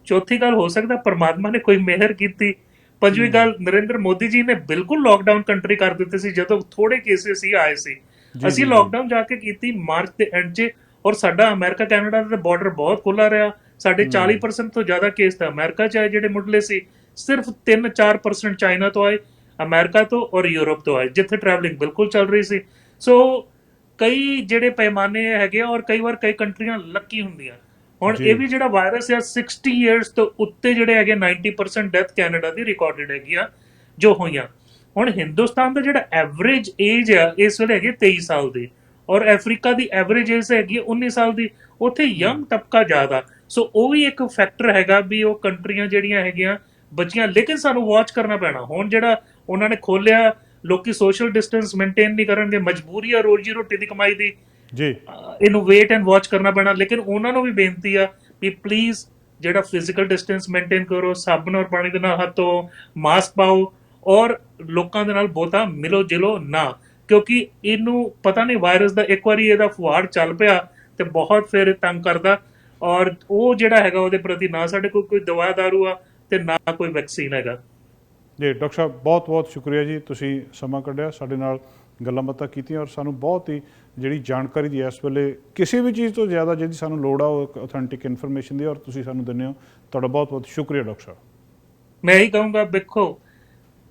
ਚੌਥੀ ਗੱਲ, ਹੋ ਸਕਦਾ ਪਰਮਾਤਮਾ ਨੇ ਕੋਈ ਮਿਹਰ ਕੀਤੀ। ਪੰਜਵੀਂ ਗੱਲ, ਨਰਿੰਦਰ ਮੋਦੀ ਜੀ ਨੇ ਬਿਲਕੁਲ ਲੋਕਡਾਊਨ ਕੰਟਰੀ ਕਰ ਦਿੱਤੇ ਸੀ ਜਦੋਂ ਥੋੜੇ ਕੇਸਿਸ ਹੀ ਆਏ ਸੀ। ਅਸੀਂ ਲੋਕਡਾਊਨ ਜਾ ਕੇ ਕੀਤੀ ਮਾਰਚ ਦੇ ਐਂਡ 'ਚ, ਔਰ ਸਾਡਾ ਅਮਰੀਕਾ ਕੈਨੇਡਾ ਦਾ ਬਾਰਡਰ ਬਹੁਤ ਖੁੱਲਾ ਰਿਹਾ। ਸਾਡੇ 40% ਤੋਂ ਜ਼ਿਆਦਾ ਕੇਸ ਤਾਂ ਅਮਰੀਕਾ 'ਚ ਆਏ ਜਿਹੜੇ ਮੁੱਢਲੇ ਸੀ, ਸਿਰਫ 3-4% ਚਾਈਨਾ ਤੋਂ ਆਏ, ਅਮਰੀਕਾ ਤੋਂ ਔਰ ਯੂਰਪ ਤੋਂ ਆਏ, ਜਿੱਥੇ ਟਰੈਵਲਿੰਗ ਬਿਲਕੁਲ ਚੱਲ ਰਹੀ ਸੀ। ਸੋ ਕਈ ਜਿਹੜੇ ਪੈਮਾਨੇ ਹੈਗੇ ਔਰ ਕਈ ਵਾਰ ਕਈ ਕੰਟਰੀਆਂ ਲੱਕੀ ਹੁੰਦੀਆਂ। ਹੁਣ ਇਹ ਵੀ ਜਿਹੜਾ ਵਾਇਰਸ ਆ 60 ਇਅਰਸ ਤੋਂ ਉੱਤੇ ਜਿਹੜੇ ਹੈਗੇ 90% ਡੈਥ ਕੈਨੇਡਾ ਦੀ ਰਿਕਾਰਡਡ ਹੈਗੀ ਆ ਜੋ ਹੋਈਆਂ। ਹੁਣ ਹਿੰਦੁਸਤਾਨ ਦਾ ਜਿਹੜਾ ਐਵਰੇਜ ਏਜ ਆ ਇਸ ਵੇਲੇ ਹੈਗੀ 23 ਸਾਲ ਦੀ, ਔਰ ਅਫਰੀਕਾ ਦੀ ਐਵਰੇਜ ਏਜ ਹੈਗੀ 19 ਸਾਲ ਦੀ। ਉੱਥੇ ਯੰਗ ਤਬਕਾ ਜ਼ਿਆਦਾ, ਸੋ ਉਹ ਵੀ ਇੱਕ ਫੈਕਟਰ ਹੈਗਾ ਵੀ ਉਹ ਕੰਟਰੀਆਂ ਜਿਹੜੀਆਂ ਹੈਗੀਆਂ ਬਚੀਆਂ। ਲੇਕਿਨ ਸਾਨੂੰ ਵਾਚ ਕਰਨਾ ਪੈਣਾ। ਹੁਣ ਜਿਹੜਾ ਉਹਨਾਂ ਨੇ ਖੋਲਿਆ, ਲੋਕੀ ਸੋਸ਼ਲ ਡਿਸਟੈਂਸ ਮੇਨਟੇਨ ਨਹੀਂ ਕਰਨਗੇ, ਮਜਬੂਰੀ ਆ ਰੋਜੀ ਰੋਟੀ ਦੀ ਕਮਾਈ ਦੀ ਜੀ, ਇਹਨੂੰ ਵੇਟ ਐਂਡ ਵਾਚ ਕਰਨਾ ਪੈਣਾ। ਲੇਕਿਨ ਉਹਨਾਂ ਨੂੰ ਵੀ ਬੇਨਤੀ ਆ ਵੀ ਪਲੀਜ਼ ਜਿਹੜਾ ਫਿਜ਼ੀਕਲ ਡਿਸਟੈਂਸ ਮੇਨਟੇਨ ਕਰੋ, ਸਾਬਣ ਔਰ ਪਾਣੀ ਦੇ ਨਾਲ ਹੱਥ ਧੋਓ, ਮਾਸਕ ਪਾਓ ਔਰ ਲੋਕਾਂ ਦੇ ਨਾਲ ਬਹੁਤਾ ਮਿਲੋ ਜਿਲੋ ਨਾ, ਕਿਉਂਕਿ ਇਹਨੂੰ ਪਤਾ ਨਹੀਂ ਵਾਇਰਸ ਦਾ ਇੱਕ ਵਾਰੀ ਇਹਦਾ ਫੁਹਾਰ ਚੱਲ ਪਿਆ ਤੇ ਬਹੁਤ ਫਿਰ ਤੰਗ ਕਰਦਾ। ਔਰ ਉਹ ਜਿਹੜਾ ਹੈਗਾ ਉਹਦੇ ਪ੍ਰਤੀ ਨਾ ਸਾਡੇ ਕੋਲ ਕੋਈ ਦਵਾ ਦਾਰੂ ਆ ਤੇ ਨਾ ਕੋਈ ਵੈਕਸੀਨ ਹੈਗਾ। ਜੀ ਡਾਕਟਰ ਸਾਹਿਬ, ਬਹੁਤ ਬਹੁਤ ਸ਼ੁਕਰੀਆ ਜੀ, ਤੁਸੀਂ ਸਮਾਂ ਕੱਢਿਆ, ਸਾਡੇ ਨਾਲ ਗੱਲਾਂ ਬਾਤਾਂ ਕੀਤੀਆਂ ਔਰ ਸਾਨੂੰ ਬਹੁਤ ਹੀ ਜਿਹੜੀ ਜਾਣਕਾਰੀ ਦੀ ਇਸ ਵੇਲੇ ਕਿਸੇ ਵੀ ਚੀਜ਼ ਤੋਂ ਜ਼ਿਆਦਾ ਜਿਹਦੀ ਸਾਨੂੰ ਲੋੜ ਆ ਉਹ ਆਥੈਂਟਿਕ ਇਨਫੋਰਮੇਸ਼ਨ ਦੀ, ਔਰ ਤੁਸੀਂ ਸਾਨੂੰ ਦਿੰਦੇ ਹੋ। ਤੁਹਾਡਾ ਬਹੁਤ ਬਹੁਤ ਸ਼ੁਕਰੀਆ ਡਾਕਟਰ ਸਾਹਿਬ। ਮੈਂ ਇਹੀ ਕਹੂੰਗਾ, ਦੇਖੋ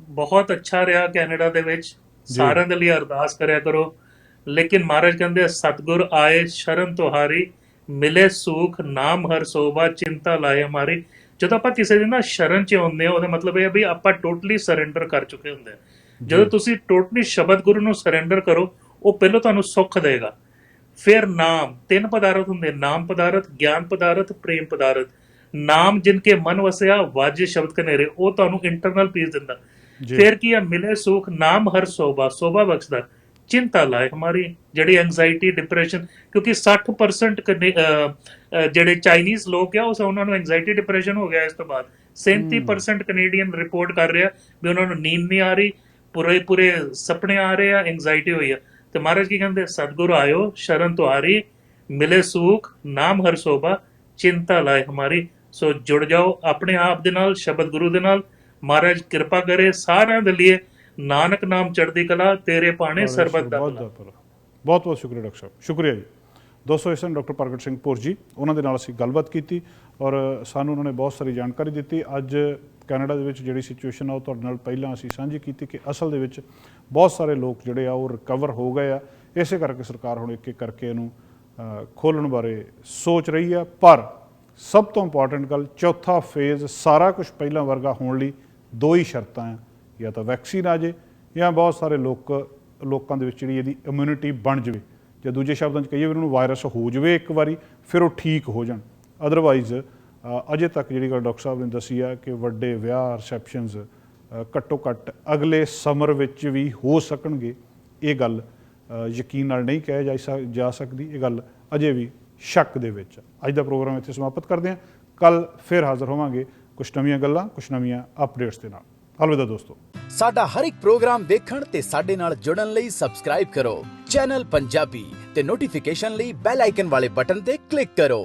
ਬਹੁਤ ਅੱਛਾ ਰਿਹਾ ਕੈਨੇਡਾ ਦੇ ਵਿੱਚ, ਸਾਰਿਆਂ ਦੇ ਲਈ ਅਰਦਾਸ ਕਰਿਆ ਕਰੋ। ਲੇਕਿਨ ਮਹਾਰਾਜ ਕਹਿੰਦੇ ਸਤਿਗੁਰ ਆਏ ਸ਼ਰਨ ਤੁਹਾਰੀ, ਮਿਲੇ ਸੁਖ ਨਾਮ ਹਰ ਸੋਭਾ, ਚਿੰਤਾ ਲਾਏ ਹਮਾਰੀ। ਜਦੋਂ ਆਪਾਂ ਕਿਸੇ ਦੀ ਨਾ ਸ਼ਰਨ 'ਚ ਆਉਂਦੇ ਹਾਂ ਉਹਦਾ ਮਤਲਬ ਇਹ ਹੈ ਵੀ ਆਪਾਂ ਟੋਟਲੀ ਸਰੈਂਡਰ ਕਰ ਚੁੱਕੇ ਹੁੰਦੇ ਹਾਂ। ਜਦੋਂ ਤੁਸੀਂ ਟੋਟਲੀ ਸ਼ਬਦ ਗੁਰੂ ਨੂੰ ਸਰੈਂਡਰ ਕਰੋ, ਉਹ ਪਹਿਲਾਂ ਤੁਹਾਨੂੰ ਸੁੱਖ ਦੇਗਾ। ਫਿਰ ਨਾਮ, 3 ਪਦਾਰਥ ਹੁੰਦੇ, ਨਾਮ ਪਦਾਰਥ, ਗਿਆਨ ਪਦਾਰਥ, ਪ੍ਰੇਮ ਪਦਾਰਥ। ਨਾਮ ਜਿਨ ਕੇ ਮਨ ਵਸਿਆ ਵਾਜੇ ਸ਼ਬਦ ਕਨੇਰੇ, ਉਹ ਤੁਹਾਨੂੰ ਇੰਟਰਨਲ ਪੀਸ ਦਿੰਦਾ। ਫਿਰ ਕੀ ਆ, ਮਿਲੇ ਸੁਖ ਨਾਮ ਹਰ ਸੋਭਾ, ਸੋਭਾ ਬਖਸ਼ਦਾ, ਚਿੰਤਾ ਲਾਏ ਹਮਾਰੀ, ਜਿਹੜੀ ਐਂਗਜ਼ਾਇਟੀ, ਡਿਪਰੈਸ਼ਨ, ਕਿਉਂਕਿ 60% ਜਿਹੜੇ ਚਾਈਨੀਜ਼ ਲੋਕ ਆ ਉਹਨਾਂ ਨੂੰ ਐਂਗਜ਼ਾਇਟੀ ਡਿਪਰੈਸ਼ਨ ਹੋ ਗਿਆ। ਇਸ ਤੋਂ ਬਾਅਦ 37% ਕੈਨੇਡੀਅਨ ਰਿਪੋਰਟ ਕਰ ਰਿਹਾ ਵੀ ਉਹਨਾਂ ਨੂੰ ਨੀਂਦ ਨਹੀਂ ਆ ਰਹੀ, ਪੂਰੇ ਸੁਪਨੇ ਆ ਰਹੇ ਆ, ਐਂਗਜ਼ਾਇਟੀ ਹੋਈ ਆ। ਤੇ ਮਹਾਰਾਜ ਕੀ ਕਹਿੰਦੇ, ਸਤਿਗੁਰ ਆਇਓ ਸ਼ਰਨ ਤੁਹਾਰੀ, ਮਿਲੇ ਸੁਖ ਨਾਮ ਹਰ ਸੋਭਾ, ਚਿੰਤਾ ਲਾਏ ਹਮਾਰੀ। ਸੋ ਜੁੜ ਜਾਓ ਆਪਣੇ ਆਪ ਦੇ ਨਾਲ, ਸ਼ਬਦ ਗੁਰੂ ਦੇ ਨਾਲ। ਮਹਾਰਾਜ ਕਿਰਪਾ ਕਰੇ ਸਾਰਿਆਂ ਦੇ ਲਈ। ਨਾਨਕ ਨਾਮ ਚੜ੍ਹਦੀ ਕਲਾ, ਤੇਰੇ ਭਾਣੇ ਸਰਬਤ ਦਾ ਭਲਾ। ਬਹੁਤ ਬਹੁਤ ਸ਼ੁਕਰੀਆ ਡਾਕਟਰ ਸਾਹਿਬ, ਸ਼ੁਕਰੀਆ ਜੀ। ਦੋਸਤੋ, ਇਸ ਨੂੰ ਡਾਕਟਰ ਪ੍ਰਗਟ ਸਿੰਘ ਭੁਰ ਜੀ, ਉਹਨਾਂ ਦੇ ਨਾਲ ਅਸੀਂ ਗੱਲਬਾਤ ਕੀਤੀ ਔਰ ਸਾਨੂੰ ਉਹਨਾਂ ਨੇ ਬਹੁਤ ਸਾਰੀ ਜਾਣਕਾਰੀ ਦਿੱਤੀ। ਅੱਜ ਕੈਨੇਡਾ ਦੇ ਵਿੱਚ ਜਿਹੜੀ ਸਿਚੁਏਸ਼ਨ ਆ ਉਹ ਤੁਹਾਡੇ ਨਾਲ ਪਹਿਲਾਂ ਅਸੀਂ ਸਾਂਝੀ ਕੀਤੀ ਕਿ ਅਸਲ ਦੇ ਵਿੱਚ ਬਹੁਤ ਸਾਰੇ ਲੋਕ ਜਿਹੜੇ ਆ ਉਹ ਰਿਕਵਰ ਹੋ ਗਏ ਆ। ਇਸੇ ਕਰਕੇ ਸਰਕਾਰ ਹੁਣ ਇੱਕ ਇੱਕ ਕਰਕੇ ਇਹਨੂੰ ਖੋਲ੍ਹਣ ਬਾਰੇ ਸੋਚ ਰਹੀ ਆ। ਪਰ ਸਭ ਤੋਂ ਇੰਪੋਰਟੈਂਟ ਗੱਲ, ਚੌਥਾ ਫੇਜ਼ ਸਾਰਾ ਕੁਝ ਪਹਿਲਾਂ ਵਰਗਾ ਹੋਣ ਲਈ 2 ਹੀ ਸ਼ਰਤਾਂ ਆ, ਜਾਂ ਤਾਂ ਵੈਕਸੀਨ ਆ ਜੇ ਜਾਂ ਬਹੁਤ ਸਾਰੇ ਲੋਕਾਂ ਦੇ ਵਿੱਚ ਜਿਹੜੀ ਇਹਦੀ ਇਮਿਊਨਿਟੀ ਬਣ ਜਾਵੇ, ਜਾਂ ਦੂਜੇ ਸ਼ਬਦਾਂ 'ਚ ਕਹੀਏ ਵੀ ਉਹਨਾਂ ਨੂੰ ਵਾਇਰਸ ਹੋ ਜਾਵੇ ਇੱਕ ਵਾਰੀ, ਫਿਰ ਉਹ ਠੀਕ ਹੋ ਜਾਣ। ਅਦਰਵਾਈਜ਼ ਅਜੇ ਤੱਕ ਜਿਹੜੀ ਗੱਲ ਡਾਕਟਰ ਸਾਹਿਬ ਨੇ ਦੱਸੀ ਆ ਕਿ ਵੱਡੇ ਵਿਆਹ, ਰਿਸੈਪਸ਼ਨਸ ਘੱਟੋ ਘੱਟ ਅਗਲੇ ਸਮਰ ਵਿੱਚ ਵੀ ਹੋ ਸਕਣਗੇ। ਇਹ ਗੱਲ ਯਕੀਨ ਨਾਲ ਨਹੀਂ ਕਿਹਾ ਜਾ ਸਕਦੀ, ਇਹ ਗੱਲ ਅਜੇ ਵੀ ਸ਼ੱਕ ਦੇ ਵਿੱਚ। ਅੱਜ ਦਾ ਪ੍ਰੋਗਰਾਮ ਇੱਥੇ ਸਮਾਪਤ ਕਰਦੇ ਹਾਂ। ਕੱਲ੍ਹ ਫਿਰ ਹਾਜ਼ਰ ਹੋਵਾਂਗੇ ਕੁਛ ਨਵੀਆਂ ਗੱਲਾਂ, ਕੁਛ ਨਵੀਆਂ ਅਪਡੇਟਸ ਦੇ ਨਾਲ। ਅਲਵਿਦਾ ਦੋਸਤੋ। ਸਾਡਾ ਹਰ ਇੱਕ ਪ੍ਰੋਗਰਾਮ ਦੇਖਣ ਤੇ ਸਾਡੇ ਨਾਲ ਜੁੜਨ ਲਈ ਸਬਸਕ੍ਰਾਈਬ ਕਰੋ ਚੈਨਲ ਪੰਜਾਬੀ ਤੇ ਨੋਟੀਫਿਕੇਸ਼ਨ ਲਈ ਬੈਲ ਆਈਕਨ ਵਾਲੇ ਬਟਨ ਤੇ ਕਲਿੱਕ ਕਰੋ।